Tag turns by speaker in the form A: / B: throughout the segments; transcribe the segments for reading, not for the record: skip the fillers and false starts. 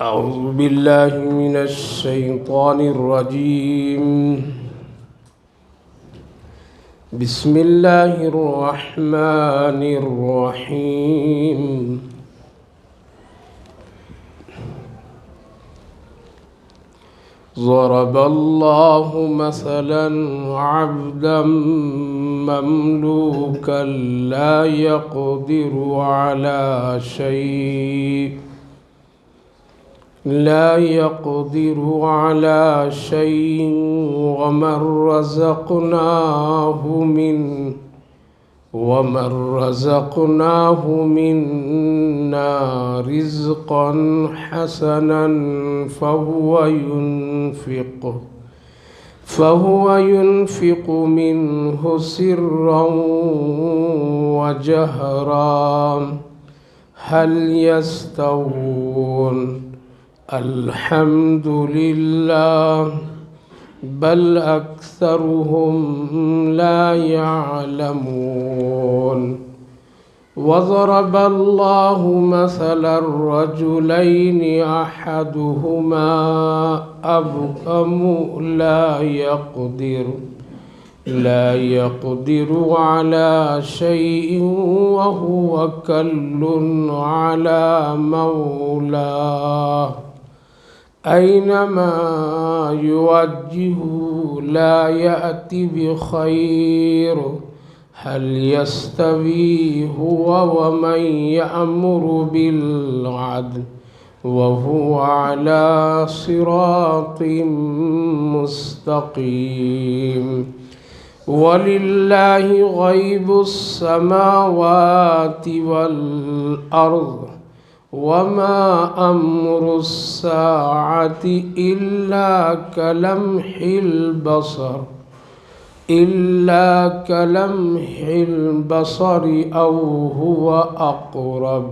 A: أعوذ بالله من الشيطان الرجيم. بسم الله الرحمن الرحيم. ضرب الله مثلا عبدا مملوكا لا يقدر على شيء ومن رزقناه منا رزقا حسنا فهو ينفق منه سرا وجهرا هل يستوون؟ الحمد لله بل أكثرهم لا يعلمون. وضرب الله مثلا رجلين أحدهما أبكم لا يقدر على شيء وهو كل على مولاه أينما يوجه لا يأتي بخير هل يستوي هو ومن يأمر بالعدل وهو على صراط مستقيم. ولله غيب السماوات والأرض وما أمر الساعة إلا كلمح البصر أو هو أقرب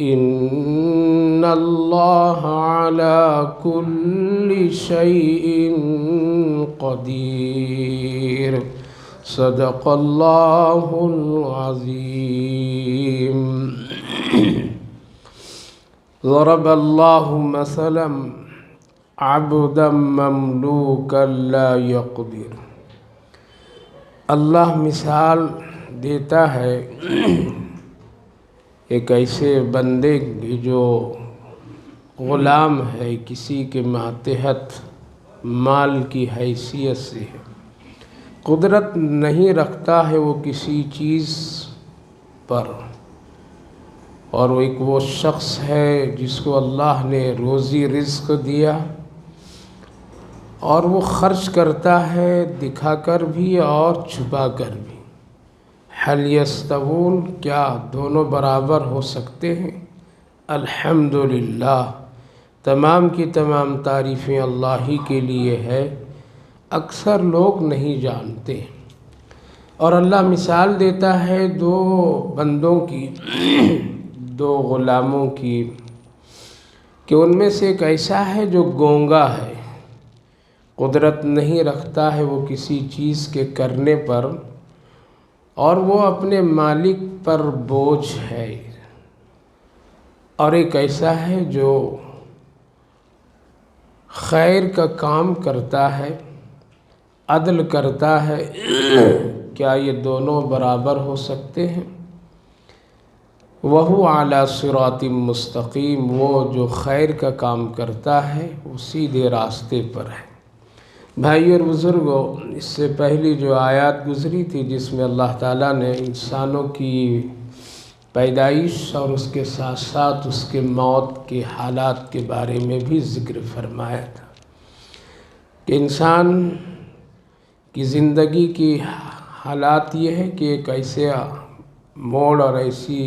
A: إن الله على كل شيء قدير. صدق الله العظيم. ضرب الله مثلا عبدا مملوكا لا يقدر. اللہ مثال دیتا ہے ایک ایسے بندے کی جو غلام ہے، کسی کے ماتحت مال کی حیثیت سے ہے، قدرت نہیں رکھتا ہے وہ کسی چیز پر، اور وہ شخص ہے جس کو اللہ نے روزی رزق دیا اور وہ خرچ کرتا ہے دکھا کر بھی اور چھپا کر بھی. هل يستوون؟ کیا دونوں برابر ہو سکتے ہیں؟ الحمدللہ، تمام کی تمام تعریفیں اللہ ہی کے لیے ہے، اکثر لوگ نہیں جانتے. اور اللہ مثال دیتا ہے دو بندوں کی، دو غلاموں کی، کہ ان میں سے ایک ایسا ہے جو گونگا ہے، قدرت نہیں رکھتا ہے وہ کسی چیز کے کرنے پر، اور وہ اپنے مالک پر بوجھ ہے. اور ایک ایسا ہے جو خیر کا کام کرتا ہے، عدل کرتا ہے. کیا یہ دونوں برابر ہو سکتے ہیں؟ وَهُوَ عَلَى صِرَاطٍ مُسْتَقِيمٍ، وہ جو خیر کا کام کرتا ہے وہ سیدھے راستے پر ہے. بھائی اور بزرگوں، اس سے پہلی جو آیات گزری تھی جس میں اللہ تعالیٰ نے انسانوں کی پیدائش اور اس کے ساتھ ساتھ اس کے موت کے حالات کے بارے میں بھی ذکر فرمایا تھا کہ انسان کی زندگی کی حالات یہ ہے کہ ایک ایسے موڑ اور ایسی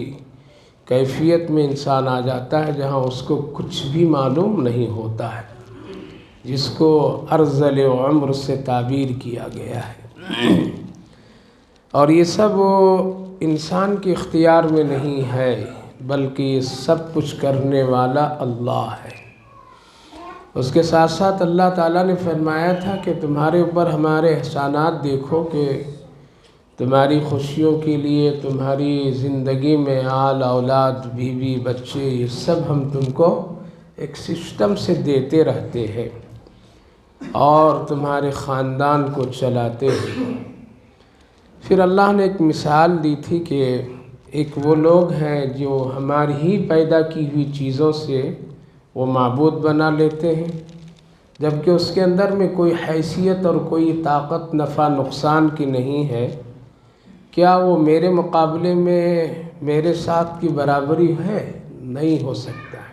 A: کیفیت میں انسان آ جاتا ہے جہاں اس کو کچھ بھی معلوم نہیں ہوتا ہے، جس کو ارذل عمر سے تعبیر کیا گیا ہے۔ اور یہ سب انسان کے اختیار میں نہیں ہے، بلکہ یہ سب کچھ کرنے والا اللہ ہے۔ اس کے ساتھ ساتھ اللہ تعالیٰ نے فرمایا تھا کہ تمہارے اوپر ہمارے احسانات دیکھو کہ تمہاری خوشیوں کے لیے تمہاری زندگی میں آل اولاد بیوی بچے یہ سب ہم تم کو ایک سسٹم سے دیتے رہتے ہیں اور تمہارے خاندان کو چلاتے ہیں۔ پھر اللہ نے ایک مثال دی تھی کہ ایک وہ لوگ ہیں جو ہماری ہی پیدا کی ہوئی چیزوں سے وہ معبود بنا لیتے ہیں، جبکہ اس کے اندر میں کوئی حیثیت اور کوئی طاقت نفع نقصان کی نہیں ہے۔ کیا وہ میرے مقابلے میں میرے ساتھ کی برابری ہے؟ نہیں ہو سکتا ہے۔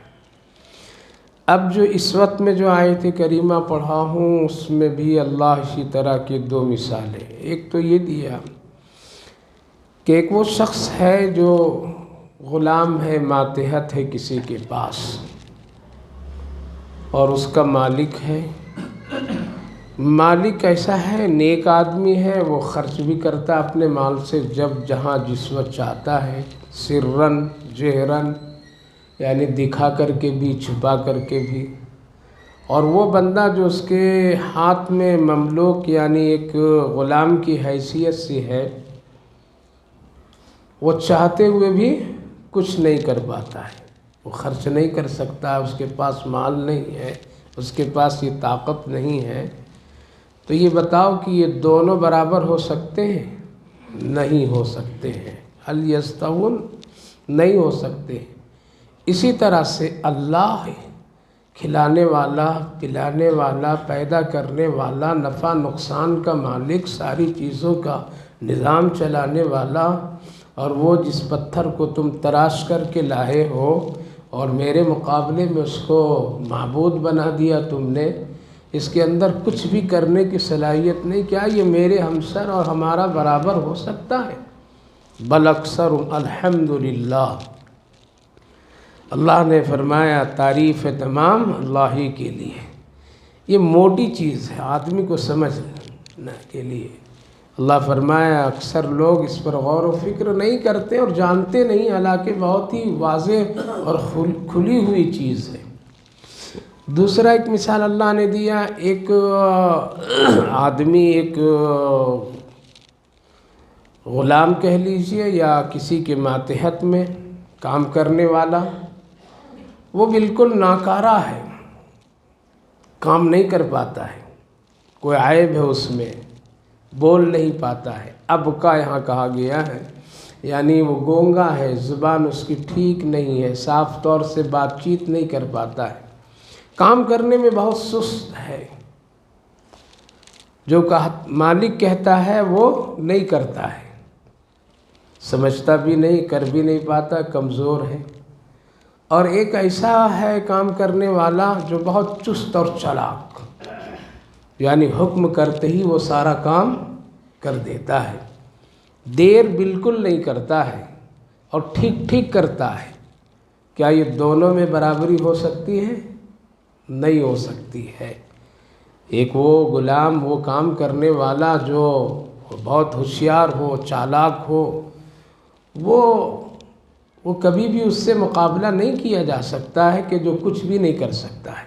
A: اب جو اس وقت میں جو آیت کریمہ پڑھا ہوں اس میں بھی اللہ اسی طرح کی دو مثالیں، ایک تو یہ دیا کہ ایک وہ شخص ہے جو غلام ہے، ماتحت ہے کسی کے پاس، اور اس کا مالک ہے۔ مالک ایسا ہے، نیک آدمی ہے، وہ خرچ بھی کرتا اپنے مال سے جب جہاں جس وقت چاہتا ہے، سرًا جہرًا، یعنی دکھا کر کے بھی چھپا کر کے بھی۔ اور وہ بندہ جو اس کے ہاتھ میں مملوک یعنی ایک غلام کی حیثیت سے ہے، وہ چاہتے ہوئے بھی کچھ نہیں کر پاتا ہے، وہ خرچ نہیں کر سکتا، اس کے پاس مال نہیں ہے، اس کے پاس یہ طاقت نہیں ہے۔ تو یہ بتاؤ کہ یہ دونوں برابر ہو سکتے ہیں؟ نہیں ہو سکتے ہیں۔ هل یستوون، نہیں ہو سکتے۔ اسی طرح سے اللہ ہے، کھلانے والا، پلانے والا، پیدا کرنے والا، نفع نقصان کا مالک، ساری چیزوں کا نظام چلانے والا، اور وہ جس پتھر کو تم تراش کر کے لائے ہو اور میرے مقابلے میں اس کو معبود بنا دیا تم نے، اس کے اندر کچھ بھی کرنے کی صلاحیت نہیں، کیا یہ میرے ہمسر اور ہمارا برابر ہو سکتا ہے؟ بل اکثرهم الحمدللہ۔ اللہ نے فرمایا تعریف تمام اللہ ہی کے لیے۔ یہ موٹی چیز ہے آدمی کو سمجھنے کے لیے۔ اللہ فرمایا اکثر لوگ اس پر غور و فکر نہیں کرتے اور جانتے نہیں، حالانکہ بہت ہی واضح اور کھلی ہوئی چیز ہے۔ دوسرا ایک مثال اللہ نے دیا، ایک آدمی، ایک غلام کہہ لیجئے یا کسی کے ماتحت میں کام کرنے والا، وہ بالکل ناکارہ ہے، کام نہیں کر پاتا ہے، کوئی عیب ہے اس میں، بول نہیں پاتا ہے، اب کا یہاں کہا گیا ہے، یعنی وہ گونگا ہے، زبان اس کی ٹھیک نہیں ہے، صاف طور سے بات چیت نہیں کر پاتا ہے، کام کرنے میں بہت سست ہے، جو مالک کہتا ہے وہ نہیں کرتا ہے، سمجھتا بھی نہیں، کر بھی نہیں پاتا، کمزور ہے۔ اور ایک ایسا ہے کام کرنے والا جو بہت چست اور چالاک، یعنی حکم کرتے ہی وہ سارا کام کر دیتا ہے، دیر بالکل نہیں کرتا ہے اور ٹھیک ٹھیک کرتا ہے۔ کیا یہ دونوں میں برابری ہو سکتی ہے؟ نہیں ہو سکتی ہے۔ ایک وہ غلام، وہ کام کرنے والا جو بہت ہوشیار ہو، چالاک ہو، وہ کبھی بھی اس سے مقابلہ نہیں کیا جا سکتا ہے کہ جو کچھ بھی نہیں کر سکتا ہے،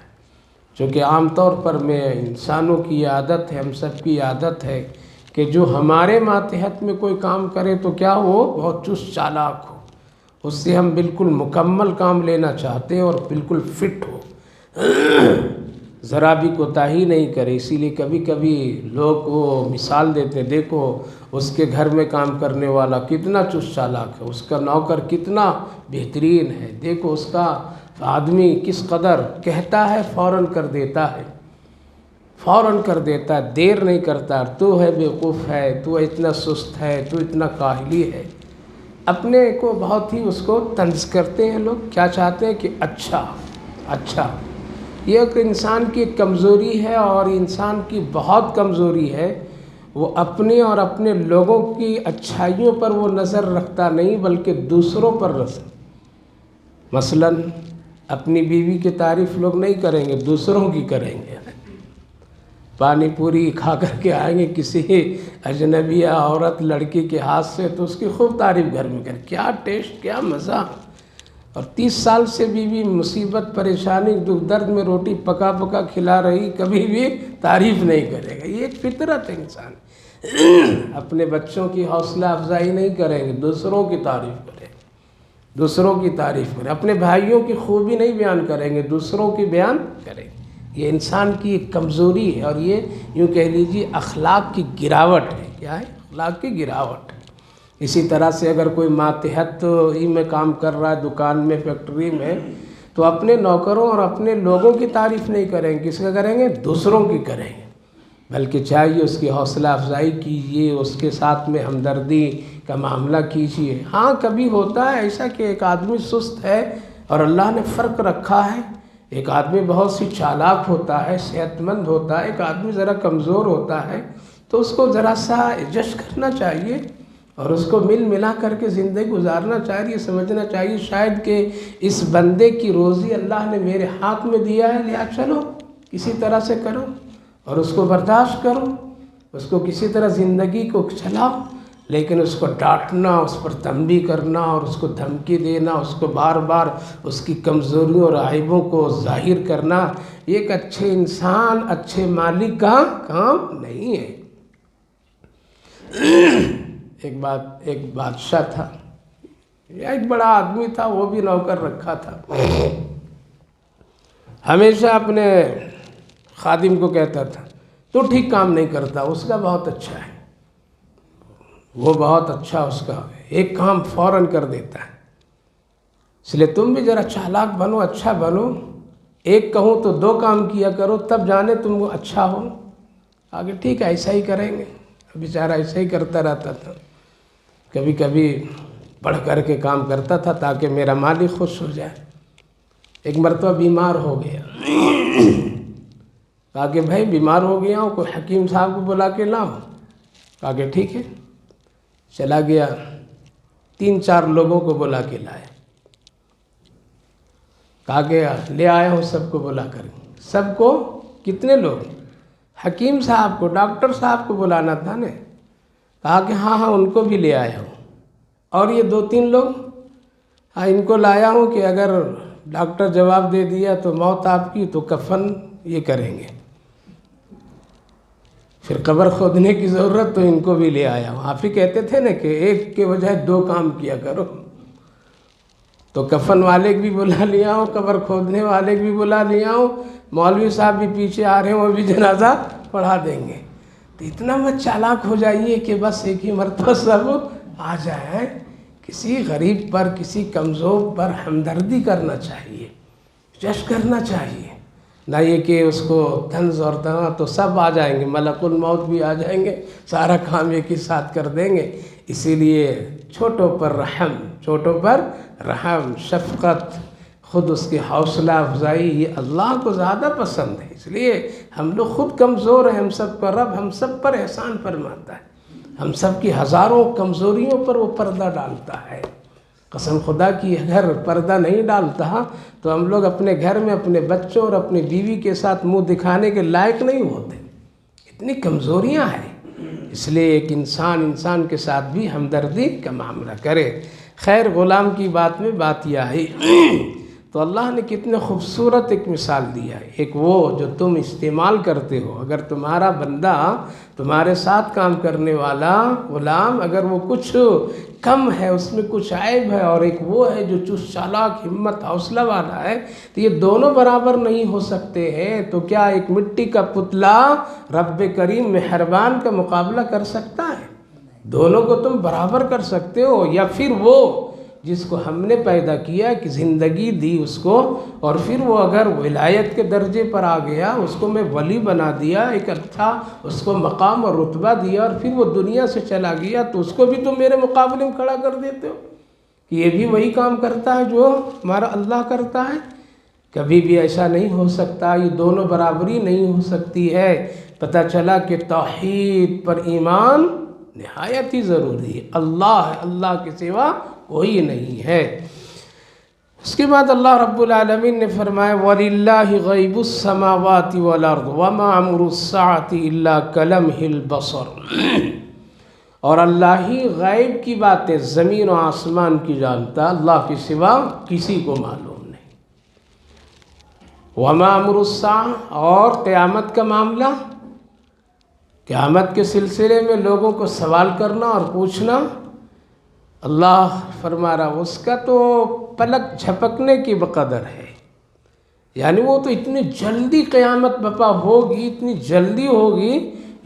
A: چونکہ عام طور پر میں انسانوں کی عادت ہے، ہم سب کی عادت ہے کہ جو ہمارے ماتحت میں کوئی کام کرے تو کیا وہ بہت چست چالاک ہو، اس سے ہم بالکل مکمل کام لینا چاہتے ہیں اور بالکل فٹ ہو، ذرا بھی کوتاہی نہیں کرے۔ اسی لیے کبھی کبھی لوگ وہ مثال دیتے، دیکھو اس کے گھر میں کام کرنے والا کتنا چست چالاک ہے، اس کا نوکر کتنا بہترین ہے، دیکھو اس کا آدمی کس قدر کہتا ہے فوراً کر دیتا ہے، فوراً کر دیتا ہے، دیر نہیں کرتا۔ تو ہے بیوقوف ہے، تو اتنا سست ہے، تو اتنا کاہلی ہے، اپنے کو بہت ہی اس کو طنز کرتے ہیں لوگ۔ کیا چاہتے ہیں کہ اچھا اچھا، یہ ایک انسان کی کمزوری ہے اور انسان کی بہت کمزوری ہے۔ وہ اپنے اور اپنے لوگوں کی اچھائیوں پر وہ نظر رکھتا نہیں بلکہ دوسروں پر نظر. مثلاً اپنی بیوی کی تعریف لوگ نہیں کریں گے، دوسروں کی کریں گے. پانی پوری کھا کر کے آئیں گے کسی اجنبی عورت لڑکی کے ہاتھ سے تو اس کی خوب تعریف گھر میں کریں، کیا ٹیسٹ، کیا مزہ. اور 30 سال سے بیوی مصیبت پریشانی دکھ درد میں روٹی پکا پکا کھلا رہی، کبھی بھی تعریف نہیں کرے گا. یہ ایک فطرت ہے انسان. اپنے بچوں کی حوصلہ افزائی نہیں کریں گے، دوسروں کی تعریف کریں، دوسروں کی تعریف کریں. اپنے بھائیوں کی خوبی نہیں بیان کریں گے، دوسروں کی بیان کریں. یہ انسان کی ایک کمزوری ہے اور یہ یوں کہہ لیجیے اخلاق کی گراوٹ ہے. کیا ہے؟ اخلاق کی گراوٹ ہے. اسی طرح سے اگر کوئی ماتحت ہی میں کام کر رہا ہے، دکان میں، فیکٹری میں، تو اپنے نوکروں اور اپنے لوگوں کی تعریف نہیں کریں گے. کس کا کریں گے؟ دوسروں کی کریں گے. بلکہ چاہیے اس کی حوصلہ افزائی کیجیے، اس کے ساتھ میں ہمدردی کا معاملہ کیجیے. ہاں کبھی ہوتا ہے ایسا کہ ایک آدمی سست ہے اور اللہ نے فرق رکھا ہے. ایک آدمی بہت سی چالاک ہوتا ہے، صحت مند ہوتا ہے، ایک آدمی ذرا کمزور ہوتا ہے، تو اس کو ذرا سا ایڈجسٹ کرنا چاہیے اور اس کو مل ملا کر کے زندگی گزارنا چاہیے. سمجھنا چاہیے شاید کہ اس بندے کی روزی اللہ نے میرے ہاتھ میں دیا ہے، لیا چلو کسی طرح سے کرو اور اس کو برداشت کرو، اس کو کسی طرح زندگی کو چلاؤ. لیکن اس کو ڈانٹنا، اس پر تنبیہ کرنا اور اس کو دھمکی دینا، اس کو بار بار اس کی کمزوریوں اور عیبوں کو ظاہر کرنا، یہ ایک اچھے انسان، اچھے مالک کا کام نہیں ہے. ایک بادشاہ تھا یا ایک بڑا آدمی تھا، وہ بھی نوکر رکھا تھا. ہمیشہ اپنے خادم کو کہتا تھا تو ٹھیک کام نہیں کرتا، اس کا بہت اچھا ہے، وہ بہت اچھا، اس کا ایک کام فوراً کر دیتا ہے. اس لیے تم بھی ذرا چالاک بنو، اچھا بنو، ایک کہوں تو 2 کام کیا کرو، تب جانے تم اچھا ہو. آگے ٹھیک ہے ایسا ہی کریں گے. بیچارہ ایسا ہی کرتا رہتا تھا، کبھی کبھی پڑھ کر کے کام کرتا تھا تاکہ میرا مالک خوش ہو جائے. ایک مرتبہ بیمار ہو گیا، کہا کہ بھائی بیمار ہو گیا ہوں، کوئی حکیم صاحب کو بلا کے لاؤ. کہا کہ ٹھیک ہے. چلا گیا، 3-4 لوگوں کو بلا کے لایا. کہا کہ لے آیا ہوں سب کو بلا کر. سب کو؟ کتنے لوگ؟ حکیم صاحب کو، ڈاکٹر صاحب کو بلانا تھا نا. کہا کہ ہاں ان کو بھی لے آیا ہوں. اور یہ 2-3 لوگ؟ ہاں ان کو لایا ہوں کہ اگر ڈاکٹر جواب دے دیا تو موت آپ کی، تو کفن یہ کریں گے، پھر قبر کھودنے کی ضرورت، تو ان کو بھی لے آیا ہوں. آپ ہی کہتے تھے نا کہ ایک کے بجائے 2 کام کیا کرو. تو کفن والے بھی بلا لیا ہوں، قبر کھودنے والے بھی بلا لیا ہوں، مولوی صاحب بھی پیچھے آ رہے ہیں، وہ بھی جنازہ پڑھا دیں گے. تو اتنا مت چالاک ہو جائیے کہ بس ایک ہی مرتبہ سب آ جائیں. کسی غریب پر، کسی کمزور پر ہمدردی کرنا چاہیے، جشن کرنا چاہیے. نہ یہ کہ اس کو طنز اور طرح تو سب آ جائیں گے، ملک الموت بھی آ جائیں گے، سارا کام ایک ہی ساتھ کر دیں گے. اسی لیے چھوٹوں پر رحم، چھوٹوں پر رحم، شفقت، خود اس کی حوصلہ افزائی، یہ اللہ کو زیادہ پسند ہے. اس لیے ہم لوگ خود کمزور ہیں، ہم سب کا رب ہم سب پر احسان فرماتا ہے، ہم سب کی ہزاروں کمزوریوں پر وہ پردہ ڈالتا ہے. قسم خدا کی اگر پردہ نہیں ڈالتا تو ہم لوگ اپنے گھر میں اپنے بچوں اور اپنی بیوی کے ساتھ منہ دکھانے کے لائق نہیں ہوتے. اتنی کمزوریاں ہیں. اس لیے ایک انسان کے ساتھ بھی ہمدردی کا معاملہ کرے. خیر غلام کی بات میں بات یہ آئی تو اللہ نے کتنے خوبصورت ایک مثال دیا ہے. ایک وہ جو تم استعمال کرتے ہو، اگر تمہارا بندہ، تمہارے ساتھ کام کرنے والا غلام، اگر وہ کچھ کم ہے، اس میں کچھ عیب ہے، اور ایک وہ ہے جو چست چالاک، ہمت، حوصلہ والا ہے، تو یہ دونوں برابر نہیں ہو سکتے ہیں. تو کیا ایک مٹی کا پتلا رب کریم مہربان کا مقابلہ کر سکتا ہے؟ دونوں کو تم برابر کر سکتے ہو. یا پھر وہ جس کو ہم نے پیدا کیا، کہ زندگی دی اس کو، اور پھر وہ اگر ولایت کے درجے پر آ گیا، اس کو میں ولی بنا دیا، ایک اچھا اس کو مقام اور رتبہ دیا، اور پھر وہ دنیا سے چلا گیا، تو اس کو بھی تم میرے مقابلے میں کھڑا کر دیتے ہو کہ یہ بھی وہی کام کرتا ہے جو ہمارا اللہ کرتا ہے. کبھی بھی ایسا نہیں ہو سکتا، یہ دونوں برابری نہیں ہو سکتی ہے۔ پتہ چلا کہ توحید پر ایمان نہایت ہی ضروری ہے، اللہ ہے، اللہ کے سوا کوئی نہیں ہے۔ اس کے بعد اللہ رب العالمین نے فرمایا وَلِلَّهِ غَيْبُ السَّمَاوَاتِ وَالْأَرْضِ وَمَا أَمْرُ السَّاعَةِ إِلَّا كَلَمْحِ الْبَصَرِ، اور اللہ ہی غیب کی باتیں زمین و آسمان کی جانتا، اللہ کے سوا کسی کو معلوم نہیں۔ وَمَا أَمْرُ السَّاعَةِ، اور قیامت کا معاملہ، قیامت کے سلسلے میں لوگوں کو سوال کرنا اور پوچھنا، اللہ فرما رہا اس کا تو پلک جھپکنے کی بقدر ہے، یعنی وہ تو اتنی جلدی قیامت بپا ہوگی، اتنی جلدی ہوگی،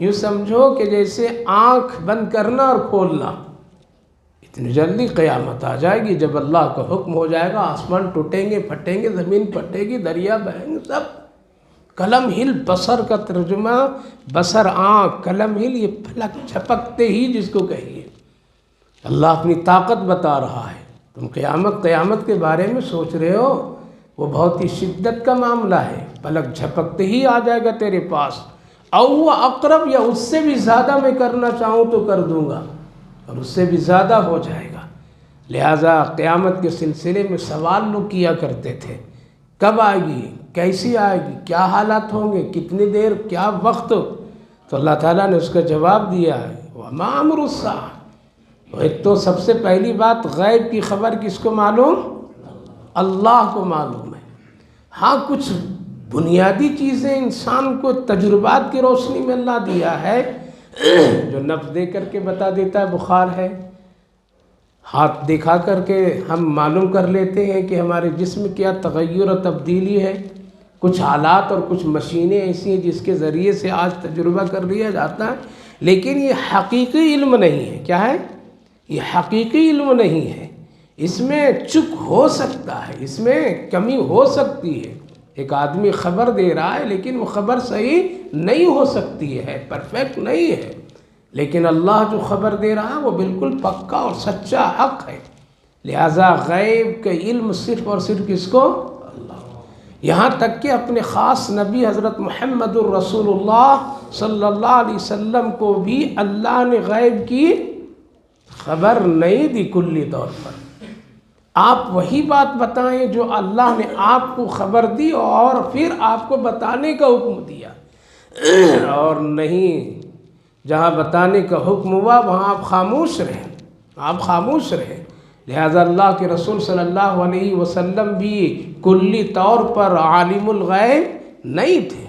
A: یوں سمجھو کہ جیسے آنکھ بند کرنا اور کھولنا، اتنی جلدی قیامت آ جائے گی۔ جب اللہ کا حکم ہو جائے گا، آسمان ٹوٹیں گے، پھٹیں گے، زمین پھٹے گی، دریا بہیں گے، سب۔ قلم ہل بصر کا ترجمہ بصر آنکھ، قلم ہل یہ پلک جھپکتے ہی جس کو کہیے، اللہ اپنی طاقت بتا رہا ہے۔ تم قیامت کے بارے میں سوچ رہے ہو، وہ بہت ہی شدت کا معاملہ ہے، پلک جھپکتے ہی آ جائے گا تیرے پاس، او وہ اقرب، یا اس سے بھی زیادہ میں کرنا چاہوں تو کر دوں گا، اور اس سے بھی زیادہ ہو جائے گا۔ لہٰذا قیامت کے سلسلے میں سوال لوگ کیا کرتے تھے، کب آئے گی، کیسی آئے گی، کیا حالات ہوں گے، کتنی دیر، کیا وقت؟ تو اللہ تعالیٰ نے اس کا جواب دیا ہے وَمَا أَمْرُ السَّاعَةِ۔ ایک تو سب سے پہلی بات، غیب کی خبر کس کو معلوم؟ اللہ کو معلوم ہے۔ ہاں کچھ بنیادی چیزیں انسان کو تجربات کی روشنی میں اللہ دیا ہے، جو نبض دے کر کے بتا دیتا ہے بخار ہے، ہاتھ دکھا کر کے ہم معلوم کر لیتے ہیں کہ ہمارے جسم کیا تغیر و تبدیلی ہے۔ کچھ حالات اور کچھ مشینیں ایسی ہیں جس کے ذریعے سے آج تجربہ کر لیا جاتا ہے، لیکن یہ حقیقی علم نہیں ہے۔ کیا ہے؟ یہ حقیقی علم نہیں ہے، اس میں چک ہو سکتا ہے، اس میں کمی ہو سکتی ہے۔ ایک آدمی خبر دے رہا ہے لیکن وہ خبر صحیح نہیں ہو سکتی ہے، پرفیکٹ نہیں ہے، لیکن اللہ جو خبر دے رہا ہے وہ بالکل پکا اور سچا حق ہے۔ لہٰذا غیب کا علم صرف اور صرف کس کو؟ اللہ۔ یہاں تک کہ اپنے خاص نبی حضرت محمد الرسول اللہ صلی اللہ علیہ وسلم کو بھی اللہ نے غیب کی خبر نہیں دی کلی طور پر۔ آپ وہی بات بتائیں جو اللہ نے آپ کو خبر دی اور پھر آپ کو بتانے کا حکم دیا، اور نہیں جہاں بتانے کا حکم ہوا وہاں آپ خاموش رہیں، آپ خاموش رہیں۔ لہذا اللہ کے رسول صلی اللہ علیہ وسلم بھی کلی طور پر عالم الغیب نہیں تھے،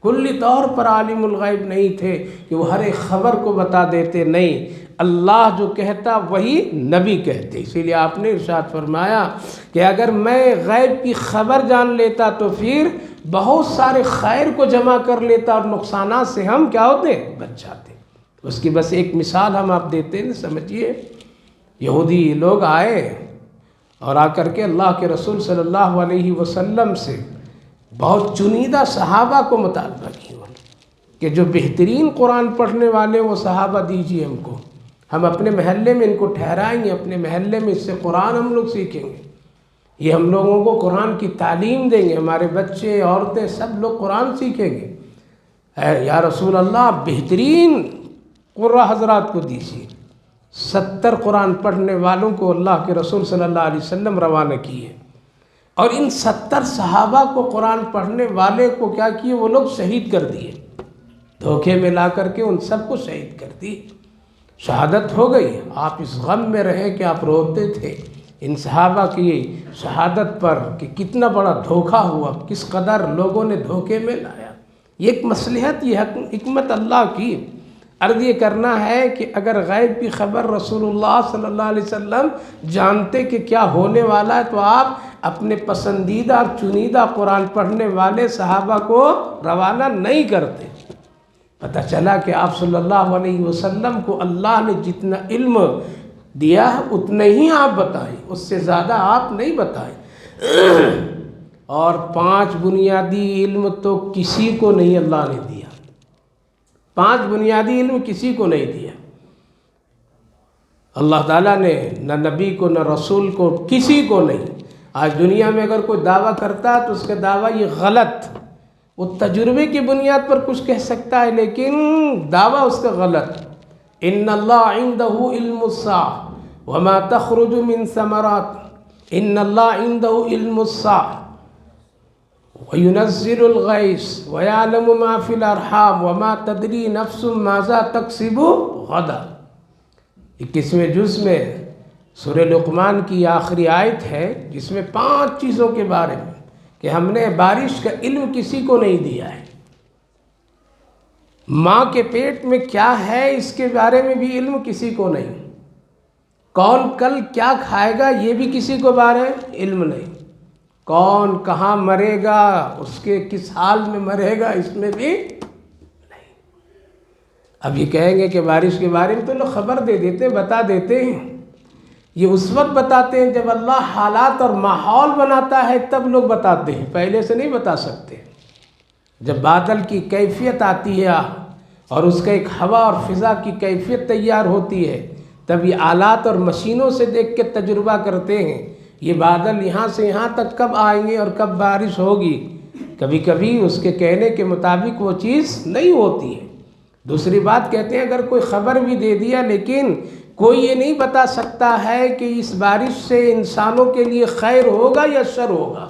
A: کلی طور پر عالم الغیب نہیں تھے کہ وہ ہر ایک خبر کو بتا دیتے، نہیں، اللہ جو کہتا وہی نبی کہتے۔ اسی لیے آپ نے ارشاد فرمایا کہ اگر میں غیب کی خبر جان لیتا تو پھر بہت سارے خیر کو جمع کر لیتا اور نقصانات سے ہم کیا ہوتے؟ بچ جاتے۔ اس کی بس ایک مثال ہم آپ دیتے ہیں، سمجھیے۔ یہودی لوگ آئے اور آ کر کے اللہ کے رسول صلی اللہ علیہ وسلم سے بہت چنیدہ صحابہ کو مطالبہ کیا کہ جو بہترین قرآن پڑھنے والے وہ صحابہ دیجیے ہم کو، ہم اپنے محلے میں ان کو ٹھہرائیں گے، اپنے محلے میں اس سے قرآن ہم لوگ سیکھیں گے، یہ ہم لوگوں کو قرآن کی تعلیم دیں گے، ہمارے بچے عورتیں سب لوگ قرآن سیکھیں گے۔ یا رسول اللہ بہترین قرآن حضرات کو دیجیے۔ 70 قرآن پڑھنے والوں کو اللہ کے رسول صلی اللہ علیہ وسلم روانہ کیے، اور ان 70 صحابہ کو قرآن پڑھنے والے کو کیا کیے؟ وہ لوگ شہید کر دیے، دھوکے میں لا کر کے ان سب کو شہید کر دی، شہادت ہو گئی۔ آپ اس غم میں رہے کہ آپ روتے تھے ان صحابہ کی شہادت پر کہ کتنا بڑا دھوکہ ہوا، کس قدر لوگوں نے دھوکے میں لایا۔ یہ ایک مصلحت، یہ حکمت اللہ کی۔ عرض یہ کرنا ہے کہ اگر غیب کی خبر رسول اللہ صلی اللہ علیہ وسلم جانتے کہ کیا ہونے والا ہے تو آپ اپنے پسندیدہ اور چنیدہ قرآن پڑھنے والے صحابہ کو روانہ نہیں کرتے۔ پتہ چلا کہ آپ صلی اللہ علیہ وسلم کو اللہ نے جتنا علم دیا ہے اتنے ہی آپ بتائیں، اس سے زیادہ آپ نہیں بتائیں۔ اور 5 بنیادی علم تو کسی کو نہیں اللہ نے دیا، 5 بنیادی علم کسی کو نہیں دیا اللہ تعالیٰ نے، نہ نبی کو، نہ رسول کو، کسی کو نہیں۔ آج دنیا میں اگر کوئی دعویٰ کرتا ہے تو اس کا دعویٰ یہ غلط، وہ تجربے کی بنیاد پر کچھ کہہ سکتا ہے لیکن دعویٰ اس کا غلط۔ ان اللہ عندہ علم الساعۃ وما تخرج من ثمرات، ان اللہ عندہ علم الساعۃ وینزل الغیث ویعلم ما فی الارحام وما تدری نفس ماذا تکسب غدا۔ 21ویں جز میں سورہ لقمان کی آخری آیت ہے جس میں 5 چیزوں کے بارے میں کہ ہم نے بارش کا علم کسی کو نہیں دیا ہے، ماں کے پیٹ میں کیا ہے اس کے بارے میں بھی علم کسی کو نہیں، کون کل کیا کھائے گا یہ بھی کسی کو بارے علم نہیں، کون کہاں مرے گا، اس کے کس حال میں مرے گا اس میں بھی نہیں۔ اب یہ کہیں گے کہ بارش کے بارے میں تو لوگ خبر دے دیتے، بتا دیتے ہیں، یہ اس وقت بتاتے ہیں جب اللہ حالات اور ماحول بناتا ہے تب لوگ بتاتے ہیں، پہلے سے نہیں بتا سکتے۔ جب بادل کی کیفیت آتی ہے اور اس کا ایک ہوا اور فضا کی کیفیت تیار ہوتی ہے تب یہ آلات اور مشینوں سے دیکھ کے تجربہ کرتے ہیں یہ بادل یہاں سے یہاں تک کب آئیں گے اور کب بارش ہوگی۔ کبھی کبھی اس کے کہنے کے مطابق وہ چیز نہیں ہوتی ہے۔ دوسری بات کہتے ہیں اگر کوئی خبر بھی دے دیا لیکن کوئی یہ نہیں بتا سکتا ہے کہ اس بارش سے انسانوں کے لیے خیر ہوگا یا شر ہوگا،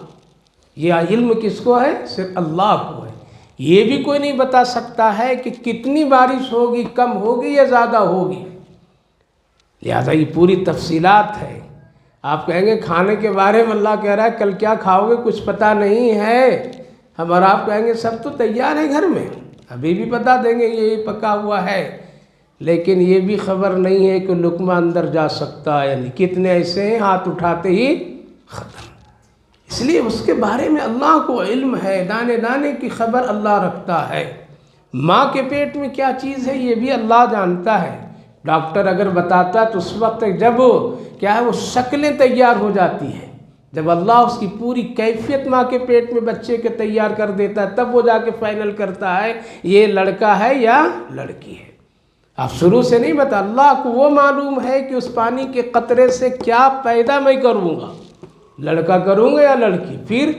A: یہ علم کس کو ہے؟ صرف اللہ کو ہے۔ یہ بھی کوئی نہیں بتا سکتا ہے کہ کتنی بارش ہوگی، کم ہوگی یا زیادہ ہوگی، لہذا یہ پوری تفصیلات ہے۔ آپ کہیں گے کھانے کے بارے میں اللہ کہہ رہا ہے کل کیا کھاؤ گے کچھ پتہ نہیں ہے، ہم اور آپ کہیں گے سب تو تیار ہے گھر میں، ابھی بھی بتا دیں گے یہ پکا ہوا ہے، لیکن یہ بھی خبر نہیں ہے کہ لقمہ اندر جا سکتا ہے، یعنی کتنے ایسے ہیں ہاتھ اٹھاتے ہی ختم۔ اس لیے اس کے بارے میں اللہ کو علم ہے، دانے دانے کی خبر اللہ رکھتا ہے۔ ماں کے پیٹ میں کیا چیز ہے یہ بھی اللہ جانتا ہے۔ ڈاکٹر اگر بتاتا تو اس وقت جب کیا ہے وہ شکلیں تیار ہو جاتی ہیں، جب اللہ اس کی پوری کیفیت ماں کے پیٹ میں بچے کے تیار کر دیتا ہے تب وہ جا کے فائنل کرتا ہے یہ لڑکا ہے یا لڑکی ہے۔ آپ شروع سے نہیں بتا، اللہ کو وہ معلوم ہے کہ اس پانی کے قطرے سے کیا پیدا میں کروں گا، لڑکا کروں گا یا لڑکی۔ پھر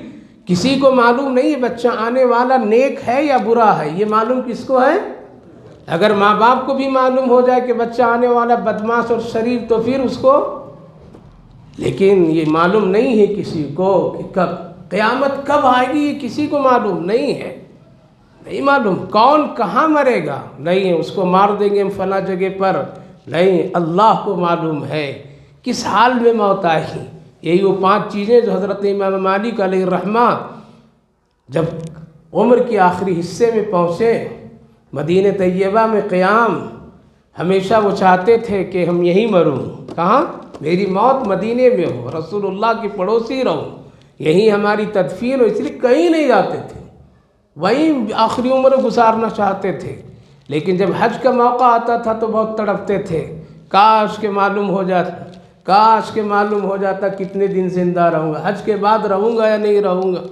A: کسی کو معلوم نہیں ہے بچہ آنے والا نیک ہے یا برا ہے، یہ معلوم کس کو ہے؟ اگر ماں باپ کو بھی معلوم ہو جائے کہ بچہ آنے والا بدمعاش اور شریر تو پھر اس کو، لیکن یہ معلوم نہیں ہے کسی کو کہ کب قیامت کب آئے گی، یہ کسی کو معلوم نہیں ہے، نہیں معلوم کون کہاں مرے گا، نہیں اس کو مار دیں گے ہم فلاں جگہ پر، نہیں اللہ کو معلوم ہے کس حال میں موت آئے گی۔ یہی وہ 5 چیزیں جو حضرت امام مالک علیہ الرحمہ جب عمر کے آخری حصے میں پہنچے، مدینہ طیبہ میں قیام، ہمیشہ وہ چاہتے تھے کہ ہم یہیں مروں، کہاں؟ میری موت مدینے میں ہو، رسول اللہ کی پڑوسی رہوں، یہیں ہماری تدفین ہو، اس لیے کہیں نہیں جاتے تھے، وہیں آخری عمر گزارنا چاہتے تھے۔ لیکن جب حج کا موقع آتا تھا تو بہت تڑپتے تھے، کاش کہ معلوم ہو جاتا، کاش کہ معلوم ہو جاتا کتنے دن زندہ رہوں گا، حج کے بعد رہوں گا یا نہیں رہوں گا،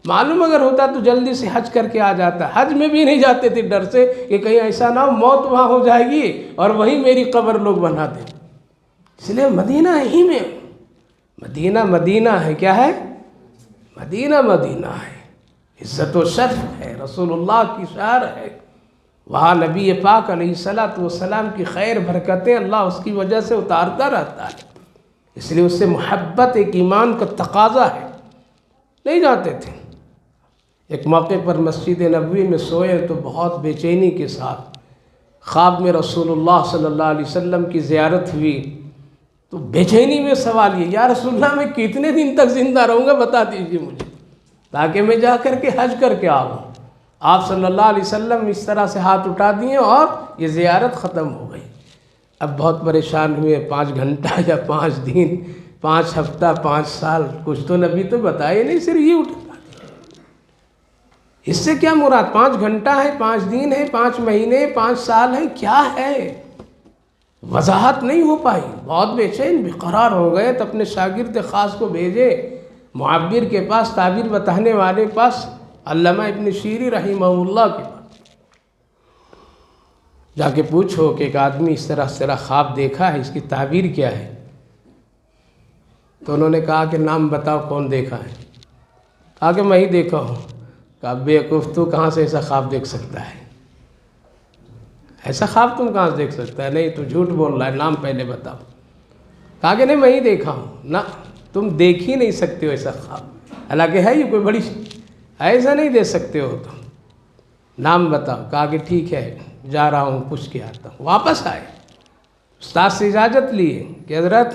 A: معلوم اگر ہوتا تو جلدی سے حج کر کے آ جاتا۔ حج میں بھی نہیں جاتے تھے ڈر سے کہ کہیں ایسا نہ ہو موت وہاں ہو جائے گی اور وہیں میری قبر لوگ بنا دیں، اس لیے مدینہ ہی میں، مدینہ مدینہ ہے، کیا ہے؟ مدینہ مدینہ ہے، عزت و شرف ہے، رسول اللہ کی شعر ہے، وہاں نبی پاک علیہ الصلاۃ والسلام کی خیر برکتیں اللہ اس کی وجہ سے اتارتا رہتا ہے، اس لیے اس سے محبت ایک ایمان کا تقاضا ہے، نہیں جاتے تھے۔ ایک موقع پر مسجد نبوی میں سوئے تو بہت بے چینی کے ساتھ خواب میں رسول اللہ صلی اللہ علیہ وسلم کی زیارت ہوئی، تو بے چینی میں سوال یہ، یا رسول اللہ میں کتنے دن تک زندہ رہوں گا بتا دیجیے مجھے تاکہ میں جا کر کے حج کر کے آؤں۔ آپ صلی اللہ علیہ وسلم اس طرح سے ہاتھ اٹھا دیے اور یہ زیارت ختم ہو گئی۔ اب بہت پریشان ہوئے، 5 گھنٹہ یا 5 دن، 5 ہفتہ، 5 سال، کچھ تو نبی تو بتائے نہیں، صرف یہ اٹھا۔ اس سے کیا مراد؟ 5 گھنٹہ ہے، 5 دن ہے، 5 مہینے، 5 سال ہے، کیا ہے؟ وضاحت نہیں ہو پائی، بہت بے چین بے قرار ہو گئے، تو اپنے شاگرد خاص کو بھیجے معبر کے پاس، تعبیر بتانے والے پاس، علامہ ابن شیری رحمہ اللہ کے پاس جا کے پوچھو کہ ایک آدمی اس طرح خواب دیکھا ہے، اس کی تعبیر کیا ہے؟ تو انہوں نے کہا کہ نام بتاؤ کون دیکھا ہے؟ کہا کہ میں ہی دیکھا ہوں۔ کہا بیوقوف تو کہاں سے ایسا خواب دیکھ سکتا ہے؟ ایسا خواب تم کہاں سے دیکھ سکتا ہے؟ نہیں تو جھوٹ بول رہا ہے، نام پہلے بتاؤ۔ کہا کہ نہیں میں ہی دیکھا ہوں۔ نہ تم دیکھ ہی نہیں سکتے ہو ایسا خواب، حالانکہ ہے یہ کوئی بڑی، ایسا نہیں دیکھ سکتے ہو تم، نام بتاؤ۔ کہا کہ ٹھیک ہے جا رہا ہوں پوچھ کے آتا ہوں۔ واپس آئے، استاد سے اجازت لیے کہ حضرت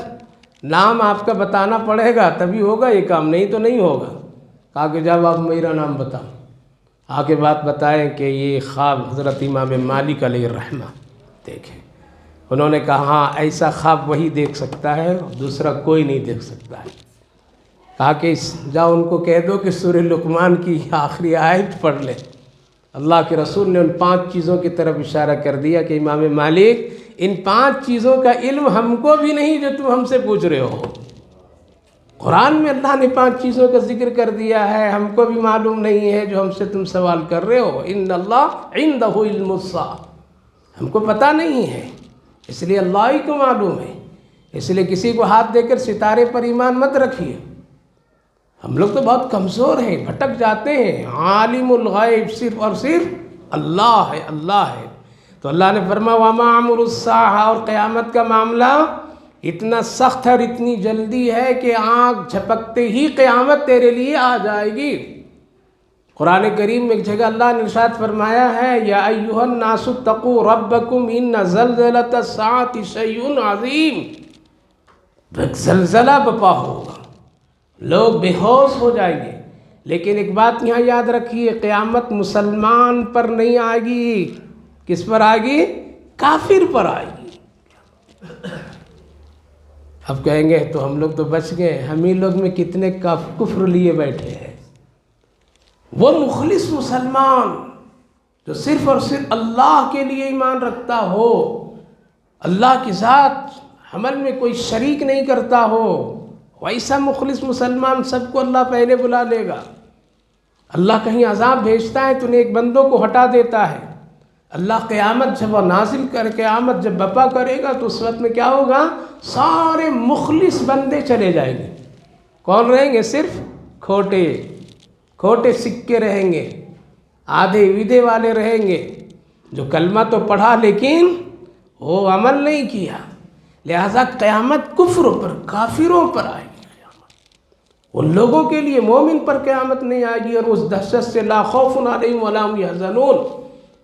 A: نام آپ کا بتانا پڑے گا تبھی ہوگا یہ کام، نہیں تو نہیں ہوگا۔ کہا کہ جب آپ میرا نام بتاؤ۔ آگے بات بتائیں کہ یہ خواب حضرت امام مالک علیہ الرحمہ دیکھیں۔ انہوں نے کہا ہاں ایسا خواب وہی دیکھ سکتا ہے، دوسرا کوئی نہیں دیکھ سکتا ہے۔ کہا کہ جاؤ ان کو کہہ دو کہ سورہ لقمان کی آخری آیت پڑھ لیں۔ اللہ کے رسول نے ان 5 چیزوں کی طرف اشارہ کر دیا کہ امام مالک ان 5 چیزوں کا علم ہم کو بھی نہیں جو تم ہم سے پوچھ رہے ہو۔ قرآن میں اللہ نے 5 چیزوں کا ذکر کر دیا ہے، ہم کو بھی معلوم نہیں ہے جو ہم سے تم سوال کر رہے ہو۔ ان اللہ عندہ علم الساعہ، ہم کو پتہ نہیں ہے، اس لیے اللہ ہی کو معلوم ہے۔ اس لیے کسی کو ہاتھ دے کر ستارے پر ایمان مت رکھیے۔ ہم لوگ تو بہت کمزور ہیں، بھٹک جاتے ہیں۔ عالم الغیب صرف اور صرف اللہ ہے، اللہ ہے۔ تو اللہ نے فرمایا وما امر الساعہ، اور قیامت کا معاملہ اتنا سخت ہے اور اتنی جلدی ہے کہ آنکھ جھپکتے ہی قیامت تیرے لیے آ جائے گی۔ قرآن کریم میں ایک جگہ اللہ نے ارشاد فرمایا ہے یا ایھا الناس اتقوا ربکم ان زلزلۃ الساعۃ شیء عظیم، ایک زلزلہ بپا ہوگا، لوگ بے ہوش ہو جائیں گے۔ لیکن ایک بات یہاں یاد رکھیے، قیامت مسلمان پر نہیں آئے گی، کس پر آئے گی؟ کافر پر آئے گی۔ اب کہیں گے تو ہم لوگ تو بچ گئے، ہم ہی لوگ میں کتنے کفر لیے بیٹھے ہیں۔ وہ مخلص مسلمان جو صرف اور صرف اللہ کے لیے ایمان رکھتا ہو، اللہ کی ذات عمل میں کوئی شریک نہیں کرتا ہو، ویسا مخلص مسلمان سب کو اللہ پہلے بلا لے گا۔ اللہ کہیں عذاب بھیجتا ہے تو نیک بندوں کو ہٹا دیتا ہے۔ اللہ قیامت جب وہ نازل کر قیامت جب بپا کرے گا تو اس وقت میں کیا ہوگا؟ سارے مخلص بندے چلے جائیں گے۔ کون رہیں گے؟ صرف کھوٹے سکے رہیں گے، آدھے ویدے والے رہیں گے، جو کلمہ تو پڑھا لیکن وہ عمل نہیں کیا۔ لہذا قیامت کفر پر، کافروں پر آئے گی قیامت، ان لوگوں کے لیے، مومن پر قیامت نہیں آئے گی۔ اور اس دہشت سے لا خوف علیہم ولا هم يحزنون،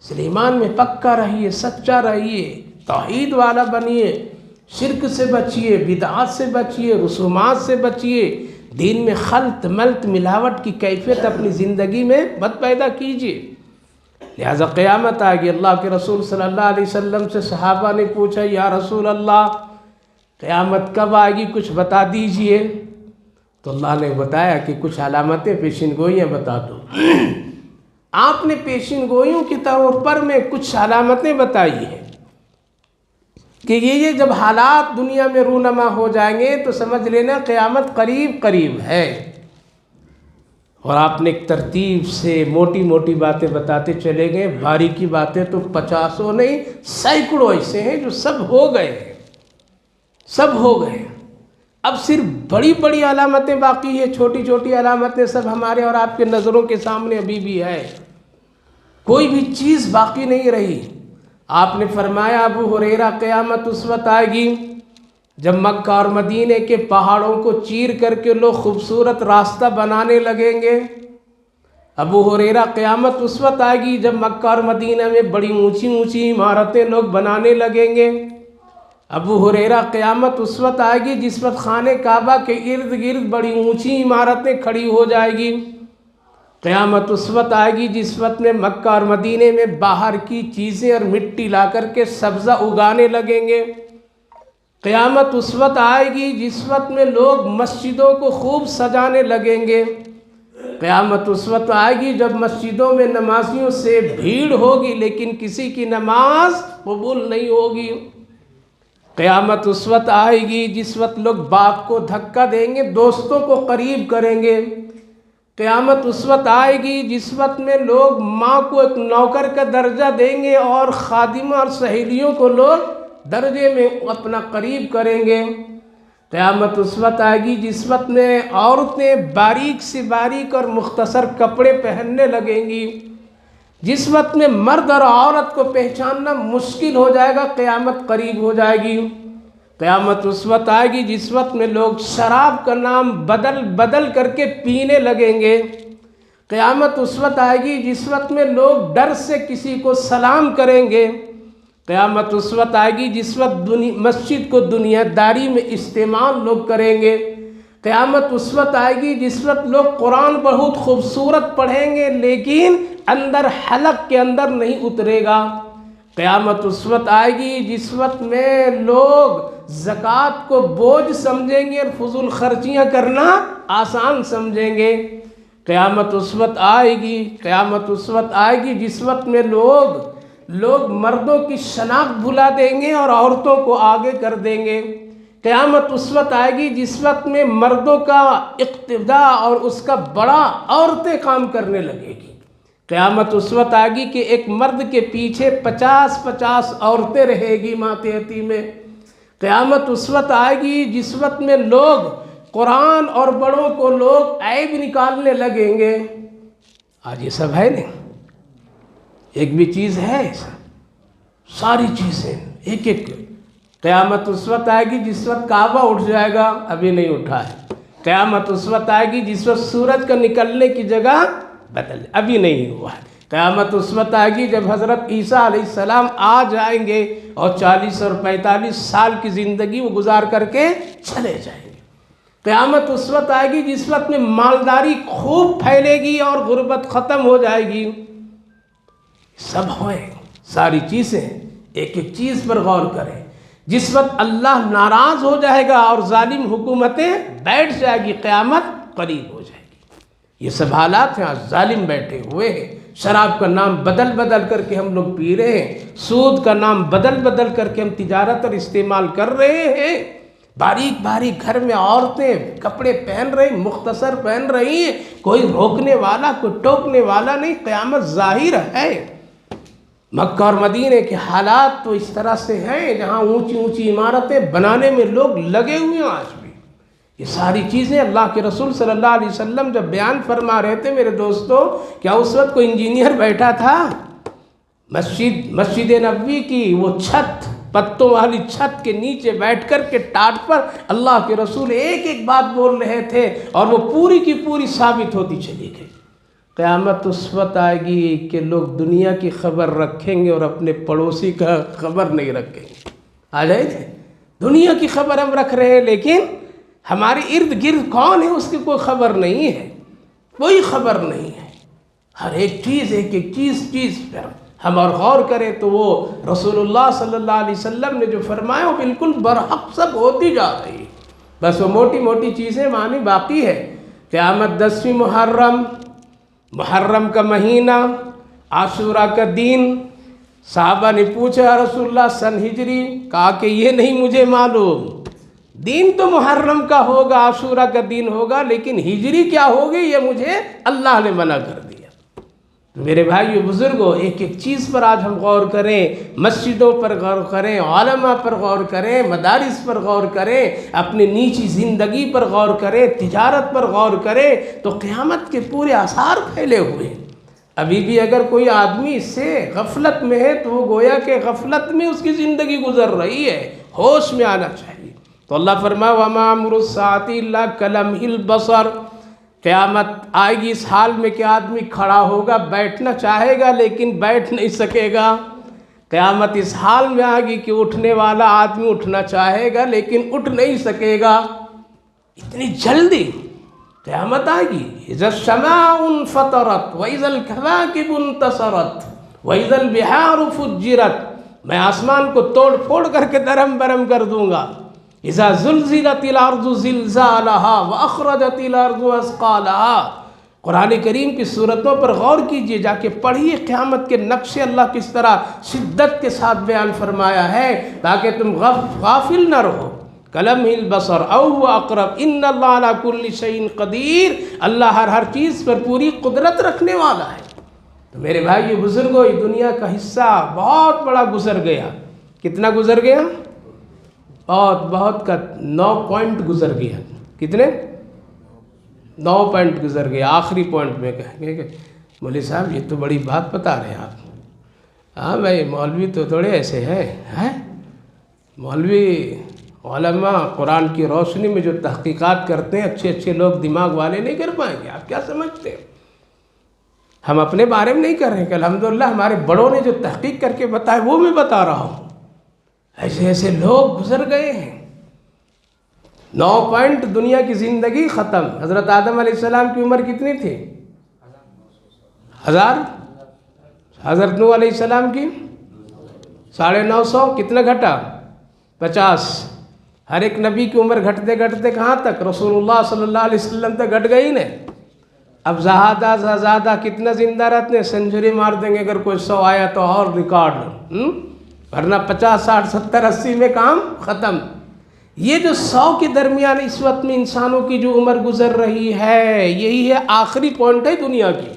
A: اس لیے ایمان میں پکا رہیے، سچا رہیے، توحید والا بنیے، شرک سے بچیے، بدعات سے بچیے، رسومات سے بچیے، دین میں خلط ملط ملاوٹ کی کیفیت اپنی زندگی میں مت پیدا کیجیے۔ لہذا قیامت آئے گی۔ اللہ کے رسول صلی اللہ علیہ وسلم سے صحابہ نے پوچھا یا رسول اللہ قیامت کب آئے گی، کچھ بتا دیجئے۔ تو اللہ نے بتایا کہ کچھ علامتیں، پیشین گوئیاں بتا دو۔ آپ نے پیشین گوئیوں کی طور پر میں کچھ علامتیں بتائی ہیں کہ یہ جب حالات دنیا میں رونما ہو جائیں گے تو سمجھ لینا قیامت قریب ہے۔ اور آپ نے ایک ترتیب سے موٹی موٹی باتیں بتاتے چلے گئے، باریکی باتیں تو 50 نہیں 100 ایسے ہیں جو سب ہو گئے ہیں، سب ہو گئے۔ اب صرف بڑی بڑی علامتیں باقی ہیں، چھوٹی چھوٹی علامتیں سب ہمارے اور آپ کے نظروں کے سامنے ابھی بھی ہے، کوئی بھی چیز باقی نہیں رہی۔ آپ نے فرمایا ابو ہریرہ قیامت اس وقت آئے گی جب مکہ اور مدینے کے پہاڑوں کو چیر کر کے لوگ خوبصورت راستہ بنانے لگیں گے۔ ابو ہریرہ قیامت اس وقت آئے گی جب مکہ اور مدینہ میں بڑی اونچی اونچی عمارتیں لوگ بنانے لگیں گے۔ ابو ہریرہ قیامت اس وقت آئے گی جس وقت خانہ کعبہ کے ارد گرد بڑی اونچی عمارتیں کھڑی ہو جائے گی۔ قیامت اس وقت آئے گی جس وقت میں مکہ اور مدینے میں باہر کی چیزیں اور مٹی لا کر کے سبزہ اگانے لگیں گے۔ قیامت اس وقت آئے گی جس وقت میں لوگ مسجدوں کو خوب سجانے لگیں گے۔ قیامت اس وقت آئے گی جب مسجدوں میں نمازیوں سے بھیڑ ہوگی لیکن کسی کی نماز قبول نہیں ہوگی۔ قیامت اس وقت آئے گی جس وقت لوگ باپ کو دھکا دیں گے، دوستوں کو قریب کریں گے۔ قیامت اس وقت آئے گی جس وقت میں لوگ ماں کو ایک نوکر کا درجہ دیں گے اور خادمہ اور سہیلیوں کو لوگ درجے میں اپنا قریب کریں گے۔ قیامت اس وقت آئے گی جس وقت میں عورتیں باریک سے باریک اور مختصر کپڑے پہننے لگیں گی، جس وقت میں مرد اور عورت کو پہچاننا مشکل ہو جائے گا، قیامت قریب ہو جائے گی۔ قیامت اس وقت آئے گی جس وقت میں لوگ شراب کا نام بدل بدل کر کے پینے لگیں گے۔ قیامت اس وقت آئے گی جس وقت میں لوگ ڈر سے کسی کو سلام کریں گے۔ قیامت اس وقت آئے گی جس وقت مسجد کو دنیا داری میں استعمال لوگ کریں گے۔ قیامت اس وقت آئے گی جس وقت لوگ قرآن بہت خوبصورت پڑھیں گے لیکن اندر حلق کے اندر نہیں اترے گا۔ قیامت اس وقت آئے گی جس وقت میں لوگ زکوٰۃ کو بوجھ سمجھیں گے اور فضول خرچیاں کرنا آسان سمجھیں گے۔ قیامت اس وقت آئے گی، قیامت اس وقت آئے گی جس وقت میں لوگ مردوں کی شناخت بھلا دیں گے اور عورتوں کو آگے کر دیں گے۔ قیامت اس وقت آئے گی جس وقت میں مردوں کا اقتدا اور اس کا بڑا عورتیں کام کرنے لگے گی۔ قیامت اس وقت آئے گی کہ ایک مرد کے پیچھے 50 عورتیں رہے گی ماتحتی میں۔ قیامت اس وقت آئے گی جس وقت میں لوگ قرآن اور بڑوں کو لوگ عیب نکالنے لگیں گے۔ آج یہ سب ہے نہیں، ایک بھی چیز ہے ایسا، ساری چیزیں ایک ایک۔ قیامت اس وقت آئے گی جس وقت کعبہ اٹھ جائے گا، ابھی نہیں اٹھا ہے۔ قیامت اس وقت آئے گی جس وقت سورج کا نکلنے کی جگہ بدل، ابھی نہیں ہوا ہے۔ قیامت اس وقت آئے گی جب حضرت عیسیٰ علیہ السلام آ جائیں گے اور 40 اور 45 سال کی زندگی وہ گزار کر کے چلے جائیں گے۔ قیامت اس وقت آئے گی جس وقت میں مالداری خوب پھیلے گی اور غربت ختم ہو جائے گی۔ سب ہوئے، ساری چیزیں، ایک ایک چیز پر غور کریں۔ جس وقت اللہ ناراض ہو جائے گا اور ظالم حکومتیں بیٹھ جائے گی، قیامت قریب ہو جائے گی۔ یہ سب حالات ہیں، آج ظالم بیٹھے ہوئے ہیں۔ شراب کا نام بدل بدل کر کے ہم لوگ پی رہے ہیں، سود کا نام بدل بدل کر کے ہم تجارت اور استعمال کر رہے ہیں۔ باریک باریک گھر میں عورتیں کپڑے پہن رہی، مختصر پہن رہی ہیں، کوئی روکنے والا، کوئی ٹوکنے والا نہیں۔ قیامت ظاہر ہے۔ مکہ اور مدینے کے حالات تو اس طرح سے ہیں جہاں اونچی اونچی عمارتیں بنانے میں لوگ لگے ہوئے ہیں آج بھی۔ یہ ساری چیزیں اللہ کے رسول صلی اللہ علیہ وسلم جب بیان فرما رہے تھے میرے دوستو، کیا اس وقت کوئی انجینئر بیٹھا تھا؟ مسجد نبوی کی وہ چھت، پتوں والی چھت کے نیچے بیٹھ کر کے ٹاٹ پر اللہ کے رسول ایک ایک بات بول رہے تھے اور وہ پوری کی پوری ثابت ہوتی چلی گئی۔ قیامت اس وقت آئے گی کہ لوگ دنیا کی خبر رکھیں گے اور اپنے پڑوسی کا خبر نہیں رکھیں گے۔ آ جائے تھے دنیا کی خبر ہم رکھ رہے ہیں لیکن ہمارے ارد گرد کون ہے اس کی کوئی خبر نہیں ہے، کوئی خبر نہیں ہے۔ ہر ایک چیز، ایک ایک چیز پر ہم اور غور کریں تو وہ رسول اللہ صلی اللہ علیہ وسلم نے جو فرمایا وہ بالکل برحق سب ہوتی جا رہی ہے، بس وہ موٹی موٹی چیزیں مانی باقی ہے۔ قیامت 10ویں محرم کا مہینہ، عاشوراء کا دن۔ صحابہ نے پوچھا رسول اللہ سن ہجری، کہا کہ یہ نہیں مجھے معلوم، دین تو محرم کا ہوگا، عاشوراء کا دن ہوگا، لیکن ہجری کیا ہوگی یہ مجھے اللہ نے منع کر دیا۔ میرے بھائیو بزرگوں، ایک ایک چیز پر آج ہم غور کریں، مسجدوں پر غور کریں، علماء پر غور کریں، مدارس پر غور کریں، اپنی نیچی زندگی پر غور کریں، تجارت پر غور کریں تو قیامت کے پورے آثار پھیلے ہوئے ہیں۔ ابھی بھی اگر کوئی آدمی اس سے غفلت میں ہے تو وہ گویا کہ غفلت میں اس کی زندگی گزر رہی ہے، ہوش میں آنا چاہیے۔ تو اللہ فرمایا وَمَا أَمْرُ السَّاعَةِ إِلَّا كَلَمْحِ الْبَصَرِ، قیامت آئے گی اس حال میں کہ آدمی کھڑا ہوگا، بیٹھنا چاہے گا لیکن بیٹھ نہیں سکے گا۔ قیامت اس حال میں آئے گی کہ اٹھنے والا آدمی اٹھنا چاہے گا لیکن اٹھ نہیں سکے گا۔ اتنی جلدی قیامت آئے گی۔ اِذَا السَّمَاءُ انفطرت وَإِذَا الْكَوَاكِبُ انتَثَرَتْ وَإِذَا الْبِحَارُ فُجِّرَتْ، میں آسمان کو توڑ پھوڑ کر کے درہم برہم کر دوں گا۔ اذا زلزلت الارض زلزالها واخرجت الارض اثقالها، قرآن کریم کی صورتوں پر غور کیجئے، جا کے پڑھیے قیامت کے نقشے اللہ کس طرح شدت کے ساتھ بیان فرمایا ہے تاکہ تم غافل نہ رہو۔ کلمح البصر او هو اقرب ان اللہ علی کل شیء قدیر، اللہ ہر چیز پر پوری قدرت رکھنے والا ہے۔ تو میرے بھائی بزرگوں، یہ دنیا کا حصہ بہت بڑا گزر گیا۔ کتنا گزر گیا؟ بہت بہت کا 9 پوائنٹ گزر گیا. کتنے؟ 9 پوائنٹ گزر گیا. آخری پوائنٹ میں کہیں گے کہ مولوی صاحب یہ تو بڑی بات بتا رہے ہیں آپ. ہاں بھائی مولوی تو تھوڑے ایسے ہیں. مولوی علماء قرآن کی روشنی میں جو تحقیقات کرتے ہیں اچھے اچھے لوگ دماغ والے نہیں کر پائیں گے. آپ کیا سمجھتے ہیں؟ ہم اپنے بارے میں نہیں کر رہے ہیں کہ الحمدللہ ہمارے بڑوں نے جو تحقیق کر کے بتایا وہ میں بتا رہا ہوں. ایسے ایسے لوگ گزر گئے ہیں. 9 پوائنٹ دنیا کی زندگی ختم. حضرت آدم علیہ السلام کی عمر کتنی تھی؟ 1000. حضرت نوح علیہ السلام کی 950. کتنا گھٹا؟ 50. ہر ایک نبی کی عمر گھٹتے گھٹتے کہاں تک؟ رسول اللہ صلی اللہ علیہ وسلم تک گھٹ گئی نا. اب زیادہ سے زیادہ کتنا زندہ رہتے ہیں؟ سنچری مار دیں گے اگر کوئی 100 آیا تو اور ریکارڈ. ورنہ 50 60 70 80 میں کام ختم. یہ جو 100 کے درمیان اس وقت میں انسانوں کی جو عمر گزر رہی ہے یہی ہے آخری پوائنٹ ہے دنیا کی.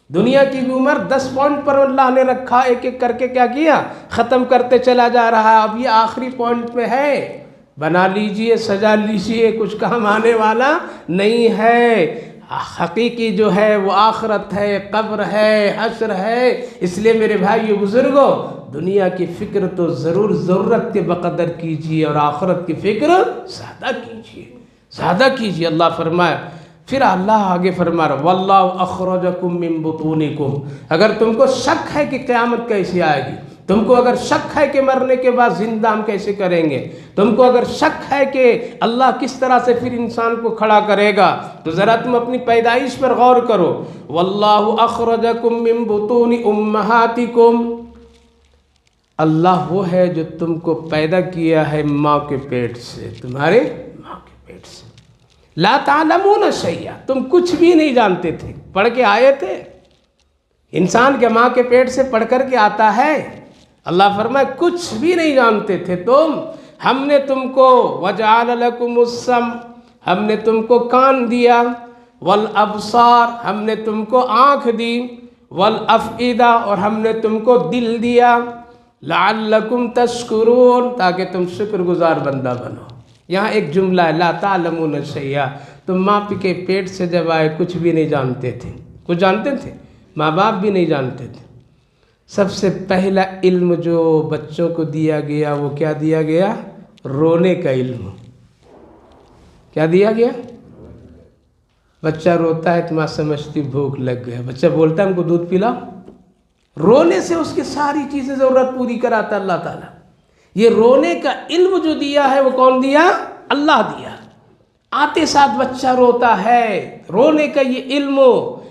A: دنیا کی بھی عمر 10 پوائنٹ پر اللہ نے رکھا. ایک ایک کر کے کیا کیا؟ ختم کرتے چلا جا رہا ہے. اب یہ آخری پوائنٹ پہ ہے. بنا لیجئے، سجا لیجئے، کچھ کام آنے والا نہیں ہے. حقیقی جو ہے وہ آخرت ہے، قبر ہے، حشر ہے. اس لیے میرے بھائیو بزرگوں دنیا کی فکر تو ضرور ضرورت کے بقدر کیجیے اور آخرت کی فکر زیادہ کیجیے، زیادہ کیجیے. اللہ فرمایا، پھر اللہ آگے فرما رہا واللہ اخرجکم من بطونکم. اگر تم کو شک ہے کہ قیامت کیسے آئے گی، تم کو اگر شک ہے کہ مرنے کے بعد زندہ ہم کیسے کریں گے، تم کو اگر شک ہے کہ اللہ کس طرح سے پھر انسان کو کھڑا کرے گا، تو ذرا تم اپنی پیدائش پر غور کرو. واللہ اخرجکم من بطون امہاتکم. اللہ وہ ہے جو تم کو پیدا کیا ہے ماں کے پیٹ سے، تمہارے ماں کے پیٹ سے. لا تعلمون شیئا، تم کچھ بھی نہیں جانتے تھے. پڑھ کے آئے تھے. انسان کے ماں کے پیٹ سے پڑھ کر کے آتا ہے. اللہ فرمائے کچھ بھی نہیں جانتے تھے تم. ہم نے تم کو وجعل لکم السمع، ہم نے تم کو کان دیا، والابصار، ہم نے تم کو آنکھ دی، والافئدہ، اور ہم نے تم کو دل دیا، لعلکم تشکرون، تاکہ تم شکر گزار بندہ بنو. یہاں ایک جملہ ہے لا تعلمون شیئا. تم ماں کے پیٹ سے جب آئے کچھ بھی نہیں جانتے تھے. کچھ جانتے تھے؟ ماں باپ بھی نہیں جانتے تھے. سب سے پہلا علم جو بچوں کو دیا گیا وہ کیا دیا گیا؟ رونے کا علم. کیا دیا گیا؟ بچہ روتا ہے تو ماں سمجھتی بھوک لگ گیا. بچہ بولتا ہے ہم کو دودھ پلاؤ. رونے سے اس کی ساری چیزیں ضرورت پوری کراتا اللہ تعالیٰ. یہ رونے کا علم جو دیا ہے وہ کون دیا؟ اللہ دیا. آتے ساتھ بچہ روتا ہے. رونے کا یہ علم،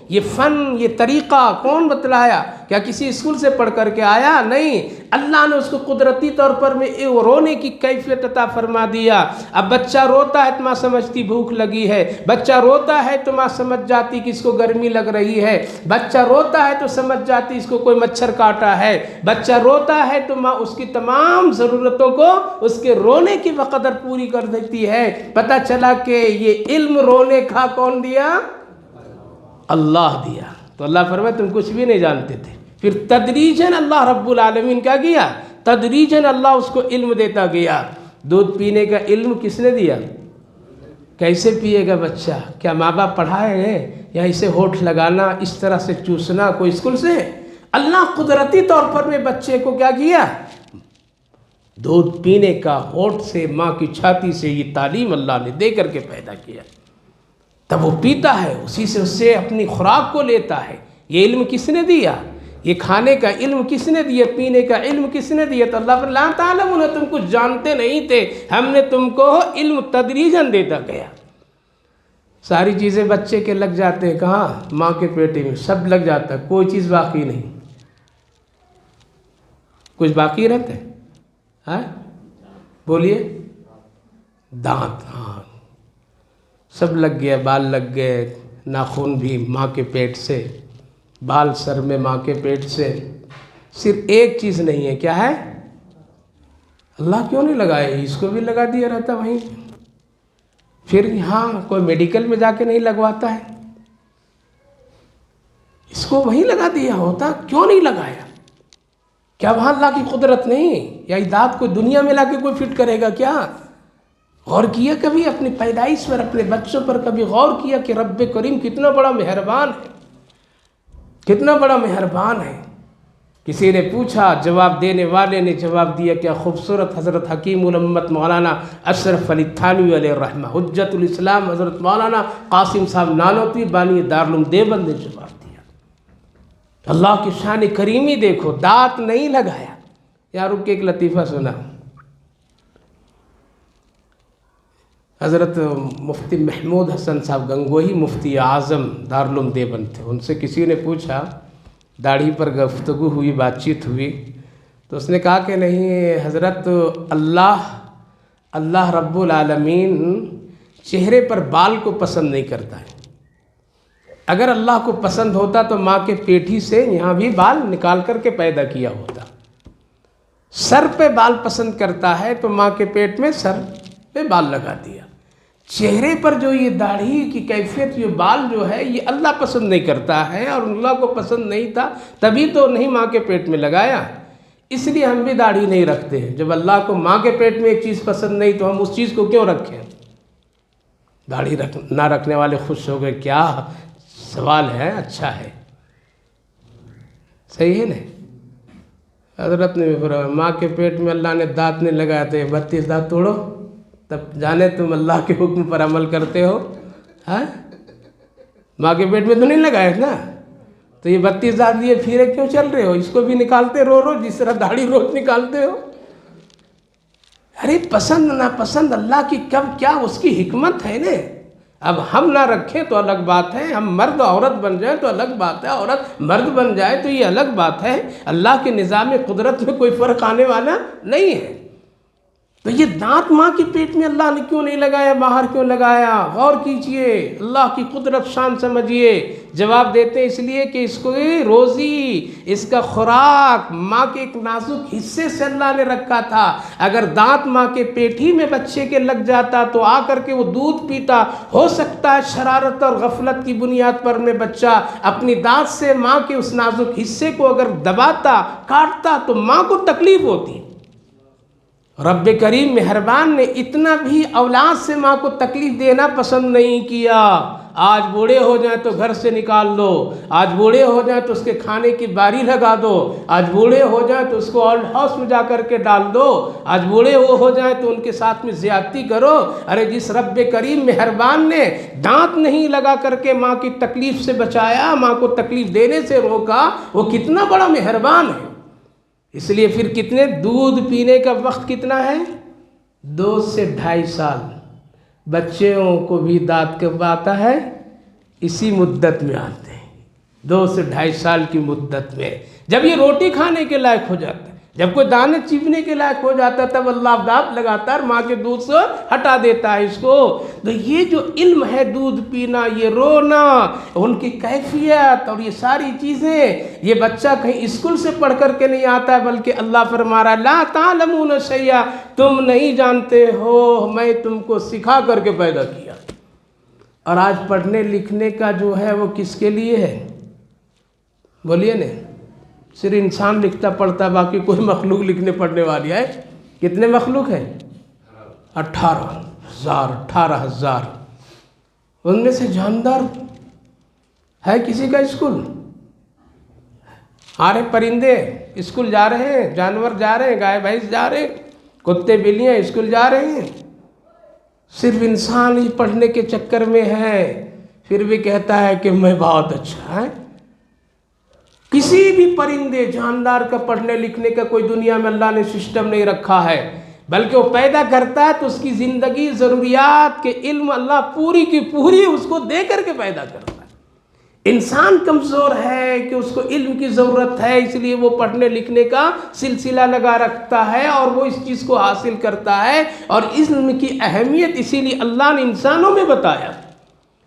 A: یہ فن، یہ طریقہ کون بتلایا؟ کیا کسی اسکول سے پڑھ کر کے آیا؟ نہیں. اللہ نے اس کو قدرتی طور پر میں رونے کی کیفیت عطا فرما دیا. اب بچہ روتا ہے تو ماں سمجھتی بھوک لگی ہے. بچہ روتا ہے تو ماں سمجھ جاتی کہ اس کو گرمی لگ رہی ہے. بچہ روتا ہے تو سمجھ جاتی اس کو کوئی مچھر کاٹا ہے. بچہ روتا ہے تو ماں اس کی تمام ضرورتوں کو اس کے رونے کی بقدر پوری کر دیتی ہے. پتہ چلا کہ یہ علم رونے کا کون دیا؟ اللہ دیا. تو اللہ فرمائے تم کچھ بھی نہیں جانتے تھے. پھر تدریجاً اللہ رب العالمین کیا کیا؟ تدریجاً اللہ اس کو علم دیتا گیا. دودھ پینے کا علم کس نے دیا؟ کیسے پیے گا بچہ؟ کیا ماں باپ پڑھائے ہیں؟ یا اسے ہونٹ لگانا، اس طرح سے چوسنا کوئی اسکول سے؟ اللہ قدرتی طور پر میں بچے کو کیا کیا؟ دودھ پینے کا، ہونٹ سے، ماں کی چھاتی سے یہ تعلیم اللہ نے دے کر کے پیدا کیا. تب وہ پیتا ہے، اسی سے اس سے اپنی خوراک کو لیتا ہے. یہ علم کس نے دیا؟ یہ کھانے کا علم کس نے دیا؟ پینے کا علم کس نے دیا؟ تو اللہ لا تعلمون، تم کچھ جانتے نہیں تھے، ہم نے تم کو علم تدریجاً دیتا گیا. ساری چیزیں بچے کے لگ جاتے ہیں کہاں؟ ماں کے پیٹے میں سب لگ جاتا ہے، کوئی چیز باقی نہیں. کچھ باقی رہتا ہے؟ ہاں بولیے. دانت، ہاں سب لگ گیا. بال لگ گئے، ناخن بھی ماں کے پیٹ سے، بال سر میں ماں کے پیٹ سے. صرف ایک چیز نہیں ہے، کیا ہے؟ اللہ کیوں نہیں لگایا؟ اس کو بھی لگا دیا رہتا وہیں. پھر یہاں کوئی میڈیکل میں جا کے نہیں لگواتا ہے، اس کو وہیں لگا دیا ہوتا، کیوں نہیں لگایا؟ کیا وہاں اللہ کی قدرت نہیں؟ یا دانت کو دنیا میں لا کے کوئی فٹ کرے گا کیا؟ غور کیا کبھی اپنی پیدائش پر، اپنے بچوں پر کبھی غور کیا کہ رب کریم کتنا بڑا مہربان ہے، کتنا بڑا مہربان ہے؟ کسی نے پوچھا، جواب دینے والے نے جواب دیا، کیا خوبصورت! حضرت حکیم الامت مولانا اشرف علی تھانوی علیہ الرحمہ، حجت الاسلام حضرت مولانا قاسم صاحب نانوتوی بانی دارالعلوم دیوبند نے جواب دیا۔ اللہ کی شان کریمی دیکھو، دانت نہیں لگایا۔ یہاں رک کے ایک لطیفہ سنا۔ حضرت مفتی محمود حسن صاحب گنگوہی مفتی اعظم دارالعلوم دیوبند تھے، ان سے کسی نے پوچھا، داڑھی پر گفتگو ہوئی، بات چیت ہوئی، تو اس نے کہا کہ نہیں حضرت، اللہ رب العالمین چہرے پر بال کو پسند نہیں کرتا ہے۔ اگر اللہ کو پسند ہوتا تو ماں کے پیٹھی سے یہاں بھی بال نکال کر کے پیدا کیا ہوتا۔ سر پہ بال پسند کرتا ہے تو ماں کے پیٹ میں سر پہ بال لگا دیا۔ چہرے پر جو یہ داڑھی کی کیفیت، یہ بال جو ہے، یہ اللہ پسند نہیں کرتا ہے، اور اللہ کو پسند نہیں تھا تبھی تو نہیں ماں کے پیٹ میں لگایا۔ اس لیے ہم بھی داڑھی نہیں رکھتے ہیں۔ جب اللہ کو ماں کے پیٹ میں ایک چیز پسند نہیں تو ہم اس چیز کو کیوں رکھیں؟ داڑھی نہ رکھنے والے خوش ہو گئے، کیا سوال ہے، اچھا ہے، صحیح ہے نا؟ حضرت نے ماں کے پیٹ میں اللہ نے دانت نہیں لگایا تو 32 دانت توڑو، تب جانے تم اللہ کے حکم پر عمل کرتے ہو۔ ہاں، ماں کے پیٹ میں تو نہیں لگائے نا، تو یہ 32 دانت لیے پھرے کیوں چل رہے ہو؟ اس کو بھی نکالتے رو جس طرح داڑھی روز نکالتے ہو۔ ارے پسند ناپسند اللہ کی کب کیا اس کی حکمت ہے نا۔ اب ہم نہ رکھیں تو الگ بات ہے، ہم مرد عورت بن جائیں تو الگ بات ہے، عورت مرد بن جائے تو یہ الگ بات ہے۔ اللہ کے نظام قدرت میں کوئی فرق آنے والا نہیں ہے۔ تو یہ دانت ماں کے پیٹ میں اللہ نے کیوں نہیں لگایا، باہر کیوں لگایا؟ غور کیجئے، اللہ کی قدرت شان سمجھیے۔ جواب دیتے اس لیے کہ اس کو روزی، اس کا خوراک ماں کے ایک نازک حصے سے اللہ نے رکھا تھا۔ اگر دانت ماں کے پیٹھی میں بچے کے لگ جاتا تو آ کر کے وہ دودھ پیتا، ہو سکتا ہے شرارت اور غفلت کی بنیاد پر میں بچہ اپنی دانت سے ماں کے اس نازک حصے کو اگر دباتا، کاٹتا تو ماں کو تکلیف ہوتی۔ رب کریم مہربان نے اتنا بھی اولاد سے ماں کو تکلیف دینا پسند نہیں کیا۔ آج بوڑھے ہو جائیں تو گھر سے نکال دو، آج بوڑھے ہو جائیں تو اس کے کھانے کی باری لگا دو، آج بوڑھے ہو جائیں تو اس کو اولڈ ہاؤس میں جا کر کے ڈال دو، آج بوڑھے ہو جائیں تو ان کے ساتھ میں زیادتی کرو۔ ارے جس رب کریم مہربان نے دانت نہیں لگا کر کے ماں کی تکلیف سے بچایا، ماں کو تکلیف دینے سے روکا، وہ کتنا بڑا مہربان ہے۔ اس لیے پھر کتنے دودھ پینے کا وقت کتنا ہے؟ 2 سے 2.5 سال۔ بچوں کو بھی دانت کب آتا ہے؟ اسی مدت میں آتے ہیں، 2 سے 2.5 سال کی مدت میں۔ جب یہ روٹی کھانے کے لائق ہو جاتا ہے، جب کوئی دانے چیپنے کے لائق ہو جاتا ہے، تب اللہ دانت لگاتا ہے، ماں کے دودھ سے ہٹا دیتا ہے اس کو۔ تو یہ جو علم ہے، دودھ پینا، یہ رونا، ان کی کیفیت اور یہ ساری چیزیں، یہ بچہ کہیں اسکول سے پڑھ کر کے نہیں آتا ہے، بلکہ اللہ فرما رہا ہے لا تعلمون شیئا، تم نہیں جانتے ہو، میں تم کو سکھا کر کے پیدا کیا۔ اور آج پڑھنے لکھنے کا جو ہے وہ کس کے لیے ہے؟ بولیے نا، صرف انسان لکھتا پڑھتا، باقی کوئی مخلوق لکھنے پڑھنے والی ہے؟ کتنے مخلوق ہیں؟ 18,000۔ ان میں سے جاندار ہے کسی کا اسکول؟ ہارے پرندے اسکول جا رہے ہیں، جانور جا رہے ہیں، گائے بھینس جا رہے ہیں، کتے بلیاں اسکول جا رہے ہیں۔ صرف انسان ہی پڑھنے کے چکر میں ہے، پھر بھی کہتا ہے کہ میں بہت اچھا ہے۔ کسی بھی پرندے جاندار کا پڑھنے لکھنے کا کوئی دنیا میں اللہ نے سسٹم نہیں رکھا ہے، بلکہ وہ پیدا کرتا ہے تو اس کی زندگی ضروریات کے علم اللہ پوری کی پوری اس کو دے کر کے پیدا کرتا ہے۔ انسان کمزور ہے کہ اس کو علم کی ضرورت ہے، اس لیے وہ پڑھنے لکھنے کا سلسلہ لگا رکھتا ہے اور وہ اس چیز کو حاصل کرتا ہے، اور علم کی اہمیت اسی لیے اللہ نے انسانوں میں بتایا۔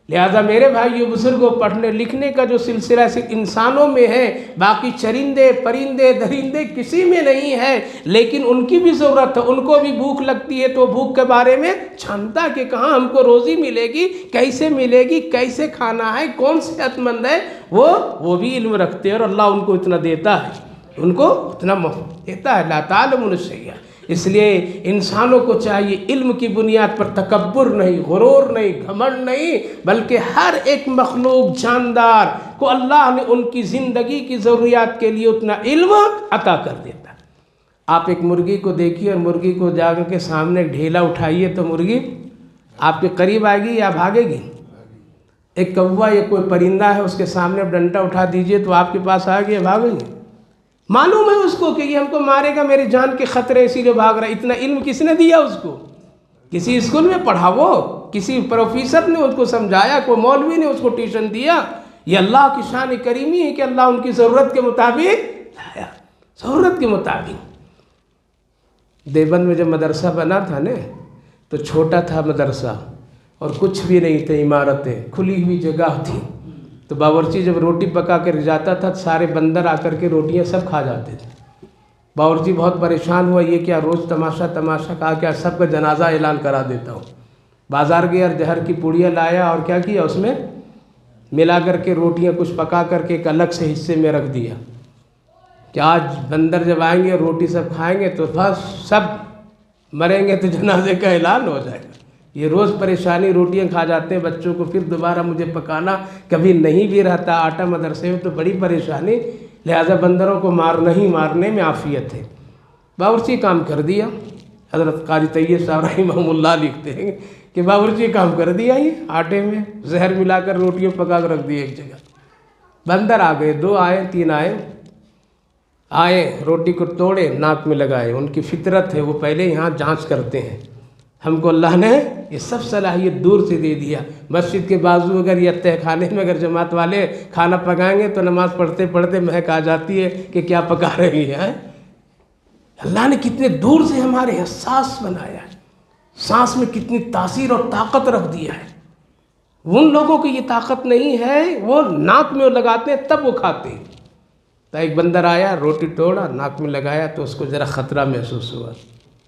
A: لہذا میرے بھائیو بزرگوں، پڑھنے لکھنے کا جو سلسلہ صرف انسانوں میں ہے، باقی چرندے پرندے درندے کسی میں نہیں ہے، لیکن ان کی بھی ضرورت ہے، ان کو بھی بھوک لگتی ہے تو بھوک کے بارے میں چھانتا کہ کہاں ہم کو روزی ملے گی، کیسے ملے گی، کیسے کھانا ہے، کون صحت مند ہے، وہ بھی علم رکھتے ہیں اور اللہ ان کو اتنا دیتا ہے۔ ان کو اتنا دیتا ہے، لا تعلمون شیئا۔ اس لیے انسانوں کو چاہیے علم کی بنیاد پر تکبر نہیں، غرور نہیں، گھمنڈ نہیں، بلکہ ہر ایک مخلوق جاندار کو اللہ نے ان کی زندگی کی ضروریات کے لیے اتنا علم عطا کر دیتا ہے۔ آپ ایک مرغی کو دیکھیے اور مرغی کو جا کر کے سامنے ڈھیلا اٹھائیے تو مرغی آپ کے قریب آئے گی یا بھاگے گی؟ ایک کوا یا کوئی پرندہ ہے، اس کے سامنے آپ ڈنڈا اٹھا دیجئے تو آپ کے پاس آئے گی یا بھاگے گی؟ معلوم ہے اس کو کہ یہ ہم کو مارے گا، میری جان کے خطرے، اسی لیے بھاگ رہا ہے۔ اتنا علم کس نے دیا اس کو؟ کسی اسکول میں پڑھا، وہ کسی پروفیسر نے اس کو سمجھایا، کوئی مولوی نے اس کو ٹیوشن دیا؟ یہ اللہ کی شان کریمی ہے کہ اللہ ان کی ضرورت کے مطابق لایا، ضرورت کے مطابق۔ دیوبند میں جب مدرسہ بنا تھا نا تو چھوٹا تھا مدرسہ اور کچھ بھی نہیں تھے، عمارتیں، کھلی ہوئی جگہ تھی، تو باورچی جب روٹی پکا کر جاتا تھا سارے بندر آ کر کے روٹیاں سب کھا جاتے تھے۔ باورچی بہت پریشان ہوا، یہ کیا روز تماشا کہا کیا سب کا جنازہ اعلان کرا دیتا ہوں۔ بازار گیا اور زہر کی پوڑیاں لایا اور کیا کیا اس میں ملا کر کے روٹیاں کچھ پکا کر کے ایک الگ سے حصے میں رکھ دیا کہ آج بندر جب آئیں گے روٹی سب کھائیں گے تو بس سب مریں گے تو جنازے کا اعلان ہو جائے گا۔ یہ روز پریشانی، روٹیاں کھا جاتے ہیں بچوں کو، پھر دوبارہ مجھے پکانا، کبھی نہیں بھی رہتا آٹا مدرسے میں تو بڑی پریشانی، لہذا بندروں کو مارنے میں عافیت ہے۔ باورچی کام کر دیا۔ حضرت قاری طیب صاحب رحمہ اللہ لکھتے ہیں کہ باورچی کام کر دیا، یہ آٹے میں زہر ملا کر روٹیاں پکا کر رکھ دی ایک جگہ۔ بندر آ گئے، 2 آئے 3 آئے، روٹی کو توڑے ناک میں لگائے۔ ان کی فطرت ہے، وہ پہلے یہاں جانچ کرتے ہیں۔ ہم کو اللہ نے یہ سب صلاحیت دور سے دے دیا۔ مسجد کے بازو اگر یا تہہ خانے میں اگر جماعت والے کھانا پکائیں گے تو نماز پڑھتے پڑھتے مہک آ جاتی ہے کہ کیا پکا رہی ہے۔ اللہ نے کتنے دور سے ہمارے حساس بنایا ہے، سانس میں کتنی تاثیر اور طاقت رکھ دیا ہے۔ ان لوگوں کی یہ طاقت نہیں ہے، وہ ناک میں لگاتے ہیں تب وہ کھاتے ہیں۔ تو ایک بندر آیا، روٹی توڑا، ناک میں لگایا تو اس کو ذرا خطرہ محسوس ہوا۔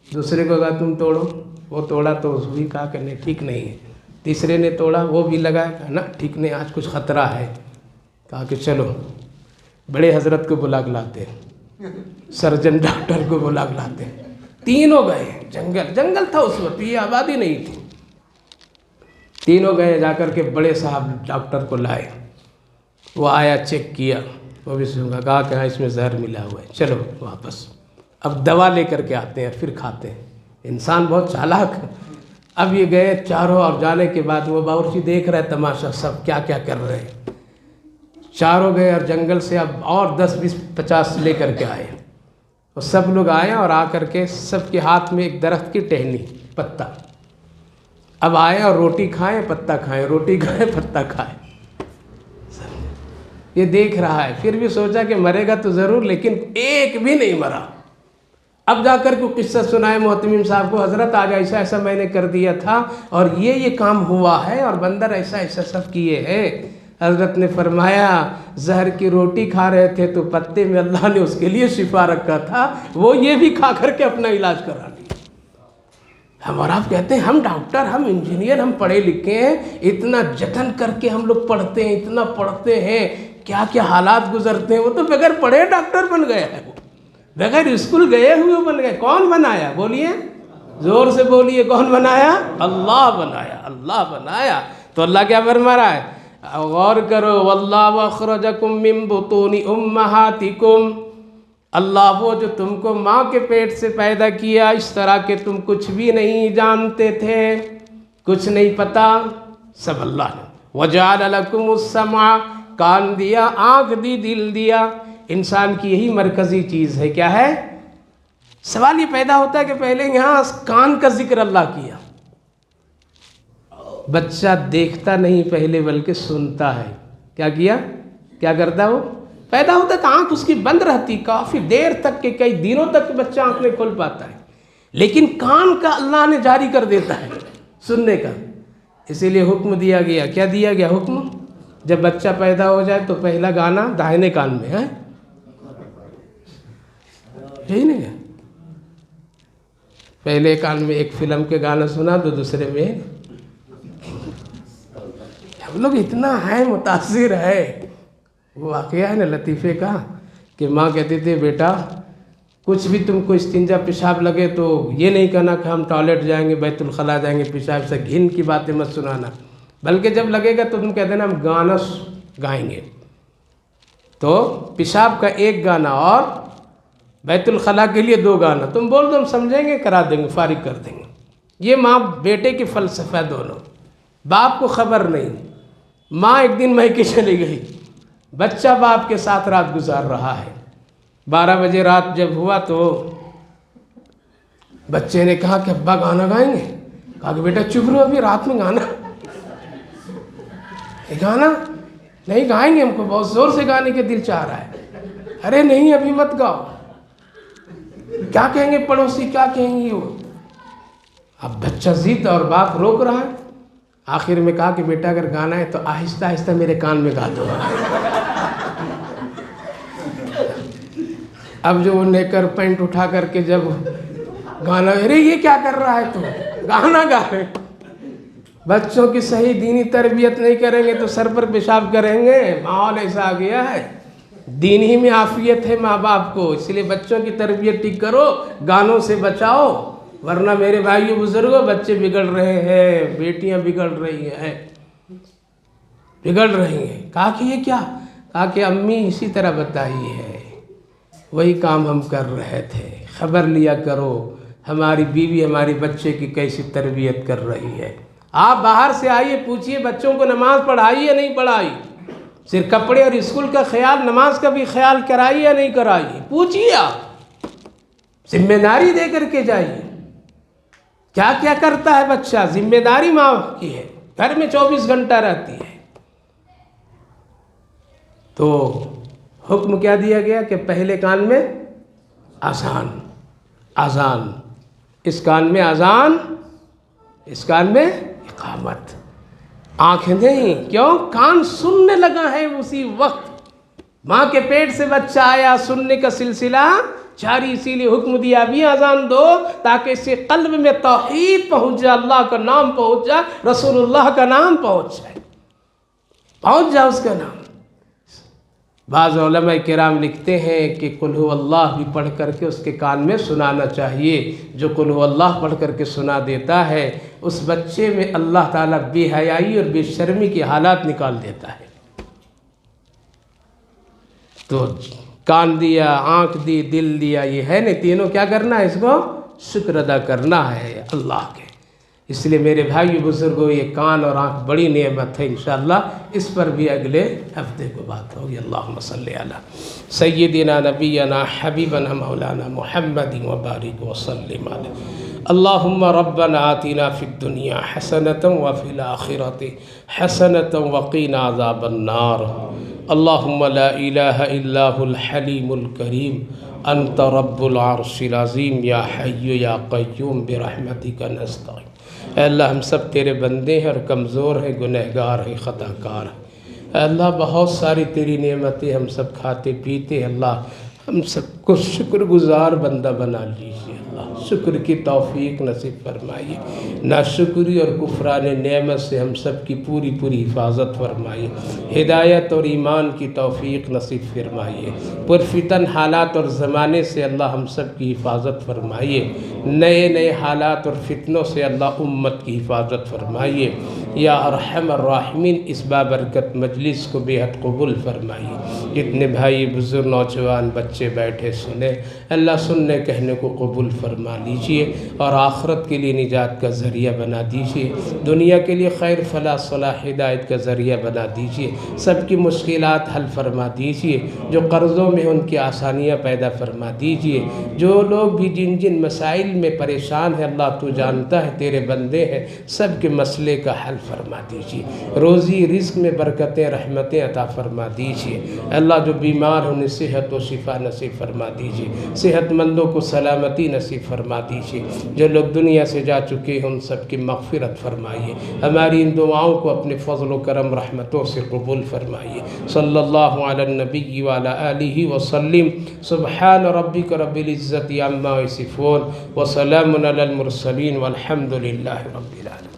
A: دوسرے کو کہا تم توڑو، وہ توڑا تو اس بھی کہا کہ نہیں ٹھیک نہیں ہے۔ تیسرے نے توڑا، وہ بھی لگایا، کہا نا ٹھیک نہیں، آج کچھ خطرہ ہے۔ کہا کہ چلو بڑے حضرت کو بلا کے لاتے ہیں، سرجن ڈاکٹر کو بلا کے لاتے ہیں۔ تینوں گئے، جنگل تھا اس وقت، یہ آبادی نہیں تھی۔ تینوں گئے، جا کر کے بڑے صاحب ڈاکٹر کو لائے۔ وہ آیا، چیک کیا، وہ بھی سنگا، کہا کہ ہاں اس میں زہر ملا ہوا ہے، چلو واپس۔ اب دوا لے کر کے آتے ہیں، پھر کھاتے ہیں۔ انسان بہت چالاک ہے۔ اب یہ گئے چاروں، اور جانے کے بعد وہ باورچی دیکھ رہے تماشا سب کیا کیا کر رہے ہیں۔ چاروں گئے اور جنگل سے اب اور 10 20 50 لے کر کے آئے، اور سب لوگ آئے اور آ کر کے سب کے ہاتھ میں ایک درخت کی ٹہنی، پتا۔ اب آئے اور روٹی کھائیں پتا کھائیں، روٹی کھائیں پتا کھائیں۔ یہ دیکھ رہا ہے، پھر بھی سوچا کہ مرے گا تو ضرور، لیکن ایک بھی نہیں مرا۔ اب جا کر کے قصہ سنائے محتمم صاحب کو، حضرت آج ایسا ایسا میں نے کر دیا تھا اور یہ کام ہوا ہے، اور بندر ایسا ایسا سب کیے ہیں۔ حضرت نے فرمایا زہر کی روٹی کھا رہے تھے تو پتے میں اللہ نے اس کے لیے شفا رکھا تھا، وہ یہ بھی کھا کر کے اپنا علاج کرا لیا۔ ہم اور آپ کہتے ہیں ہم ڈاکٹر، ہم انجینئر، ہم پڑھے لکھے ہیں، اتنا جتن کر کے ہم لوگ پڑھتے ہیں، اتنا پڑھتے ہیں، کیا کیا حالات گزرتے ہیں۔ وہ تو بغیر پڑھے ڈاکٹر بن گیا ہے، وہ بغیر اسکول گئے ہوئے بن گئے۔ کون بنایا؟ بولیے، زور سے بولیے، کون بنایا؟ اللہ بنایا، اللہ بنایا۔ تو اللہ کیا فرما رہا ہے؟ غور کرو، واللہ اخرجکم من بطون امہاتکم، اللہ وہ جو تم کو ماں کے پیٹ سے پیدا کیا اس طرح کہ تم کچھ بھی نہیں جانتے تھے، کچھ نہیں پتا، سب اللہ نے۔ وجعل لکم السمع، کان دیا، آنکھ دی، دل دیا۔ انسان کی یہی مرکزی چیز ہے، کیا ہے؟ سوال یہ پیدا ہوتا ہے کہ پہلے یہاں کان کا ذکر اللہ کیا۔ بچہ دیکھتا نہیں پہلے بلکہ سنتا ہے۔ کیا کیا؟ کیا کرتا وہ؟ پیدا ہوتا ہے تو آنکھ اس کی بند رہتی کافی دیر تک، کہ کئی دنوں تک بچہ آنکھ نہیں کھول پاتا ہے، لیکن کان کا اللہ نے جاری کر دیتا ہے سننے کا۔ اسی لیے حکم دیا گیا، کیا دیا گیا حکم؟ جب بچہ پیدا ہو جائے تو پہلا گانا داہنے کان میں ہے، یہی نہیں ہے؟ پہلے کان میں ایک فلم کے گانا سنا تو دوسرے میں۔ ہم لوگ اتنا ہے، متاثر ہے۔ وہ واقعہ ہے نا لطیفے کا، کہ کہ ماں کہتے تھے بیٹا کچھ بھی تم کو استنجا پیشاب لگے تو یہ نہیں کہنا کہ ہم ٹوائلٹ جائیں گے بیت الخلاء جائیں گے پیشاب سے گھن کی باتیں مت سنانا، بلکہ جب لگے گا تو تم کہہ دینا ہم گانا گائیں گے، تو پیشاب کا ایک گانا اور بیت الخلاء کے لیے 2 گانا تم بول دو، ہم سمجھیں گے کرا دیں گے فارغ کر دیں گے۔ یہ ماں بیٹے کی فلسفہ دونوں، باپ کو خبر نہیں، ماں ایک دن میکے چلی گئی، بچہ باپ کے ساتھ رات گزار رہا ہے، 12 بجے رات جب ہوا تو بچے نے کہا کہ ابا گانا گائیں گے، کہا کہ بیٹا چپ رہو، ابھی رات میں گانا نہیں گائیں گے، ہم کو بہت زور سے گانے کے دل چاہ رہا ہے۔ ارے نہیں ابھی مت گاؤ، کیا کہیں گے پڑوسی، کیا کہیں گے وہ۔ اب بچہ ضد اور باپ روک رہا ہے، آخر میں کہا کہ بیٹا اگر گانا ہے تو آہستہ آہستہ میرے کان میں گا دو۔ اب جو وہ نیکر پینٹ اٹھا کر کے جب گانا، ارے یہ کیا کر رہا ہے تو گانا گا رہے، بچوں کی صحیح دینی تربیت نہیں کریں گے تو سر پر پیشاب کریں گے، ماحول ایسا آ گیا ہے، دین ہی میں عافیت ہے ماں باپ کو، اس لیے بچوں کی تربیت ٹھیک کرو، گانوں سے بچاؤ، ورنہ میرے بھائیو بزرگوں بچے بگڑ رہے ہیں، بیٹیاں بگڑ رہی ہیں، کہا کہ یہ کیا، کہا کہ امی اسی طرح بتائی ہے، وہی کام ہم کر رہے تھے، خبر لیا کرو ہماری بیوی ہماری بچے کی کیسی تربیت کر رہی ہے۔ آپ باہر سے آئیے پوچھئے بچوں کو نماز پڑھائی یا نہیں پڑھائی، صرف کپڑے اور اسکول کا خیال، نماز کا بھی خیال کرائی یا نہیں کرائی، پوچھئے آپ، ذمہ داری دے کر کے جائیے، کیا کیا کرتا ہے بچہ، ذمہ داری ماں کی ہے، گھر میں 24 گھنٹہ رہتی ہے۔ تو حکم کیا دیا گیا کہ پہلے کان میں اذان، اس کان میں اذان، اس کان میں اقامت، آنکھیں نہیں، کیوں، کان سننے لگا ہے اسی وقت، ماں کے پیٹ سے بچہ آیا، سننے کا سلسلہ جاری، اسی لیے حکم دیا بھی اذان دو تاکہ اس سے قلب میں توحید پہنچ جائے، اللہ کا نام پہنچ جائے، رسول اللہ کا نام پہنچ جائے اس کا نام۔ بعض علماء کرام لکھتے ہیں کہ قل هو اللہ بھی پڑھ کر کے اس کے کان میں سنانا چاہیے، جو قل هو اللہ پڑھ کر کے سنا دیتا ہے اس بچے میں اللہ تعالیٰ بے حیائی اور بے شرمی کے حالات نکال دیتا ہے۔ تو کان دیا، آنکھ دی، دل دیا، یہ ہے نہیں، تینوں کیا کرنا ہے، اس کو شکر ادا کرنا ہے اللہ کے۔ اس لیے میرے بھائی بزرگوں یہ کان اور آنکھ بڑی نعمت ہے، انشاءاللہ اس پر بھی اگلے ہفتے کو بات ہوگی۔ اللہم صلی علی سیدنا نبینا حبیبنا مولانا محمد وبارک وسلم علیہ۔ اللہم ربنا آتنا فی الدنیا حسنۃ وفی الآخرۃ حسنۃ وقنا عذاب النار۔ اللہم لا الہ الا هو الحلیم الکریم انت رب العرش العظیم یا حی یا قیوم برحمتک نستغیث۔ اے اللہ ہم سب تیرے بندے ہیں اور کمزور ہیں، گنہگار ہیں، خطا کار ہیں، اے اللہ بہت ساری تیری نعمتیں ہم سب کھاتے پیتے ہیں، اللہ ہم سب کو شکر گزار بندہ بنا لیجیے، اللہ شکر کی توفیق نصیب فرمائیے، ناشکری اور کفران نعمت سے ہم سب کی پوری پوری حفاظت فرمائیے، ہدایت اور ایمان کی توفیق نصیب فرمائیے، پرفتن حالات اور زمانے سے اللہ ہم سب کی حفاظت فرمائیے، نئے نئے حالات اور فتنوں سے اللہ امت کی حفاظت فرمائیے، یا ارحم الراحمین اس بابرکت مجلس کو بے حد قبول فرمائیے۔ جتنے بھائی بزرگ نوجوان بچے بیٹھے سنیں، اللہ سننے کہنے کو قبول فرما لیجئے اور آخرت کے لیے نجات کا ذریعہ بنا دیجئے، دنیا کے لیے خیر فلاح صلاح ہدایت کا ذریعہ بنا دیجئے، سب کی مشکلات حل فرما دیجئے، جو قرضوں میں ان کی آسانیاں پیدا فرما دیجئے، جو لوگ بھی جن جن مسائل میں پریشان ہیں اللہ تو جانتا ہے، تیرے بندے ہیں، سب کے مسئلے کا حل فرما دیجئے، روزی رزق میں برکتیں رحمتیں عطا فرما دیجئے، اللہ جو بیمار انہیں صحت و شفا نصیب فرما دیجئے، صحت مندوں کو سلامتی نصیب فرما دیجئے، جو لوگ دنیا سے جا چکے ہیں ان سب کی مغفرت فرمائیے، ہماری ان دعاؤں کو اپنے فضل و کرم رحمتوں سے قبول فرمائیے۔ صلی اللہ علی النبی وعلی آلہ وسلم۔ سبحان ربک رب العزت عما یصفون وسلام علی المرسلین والحمد للہ رب العالمین۔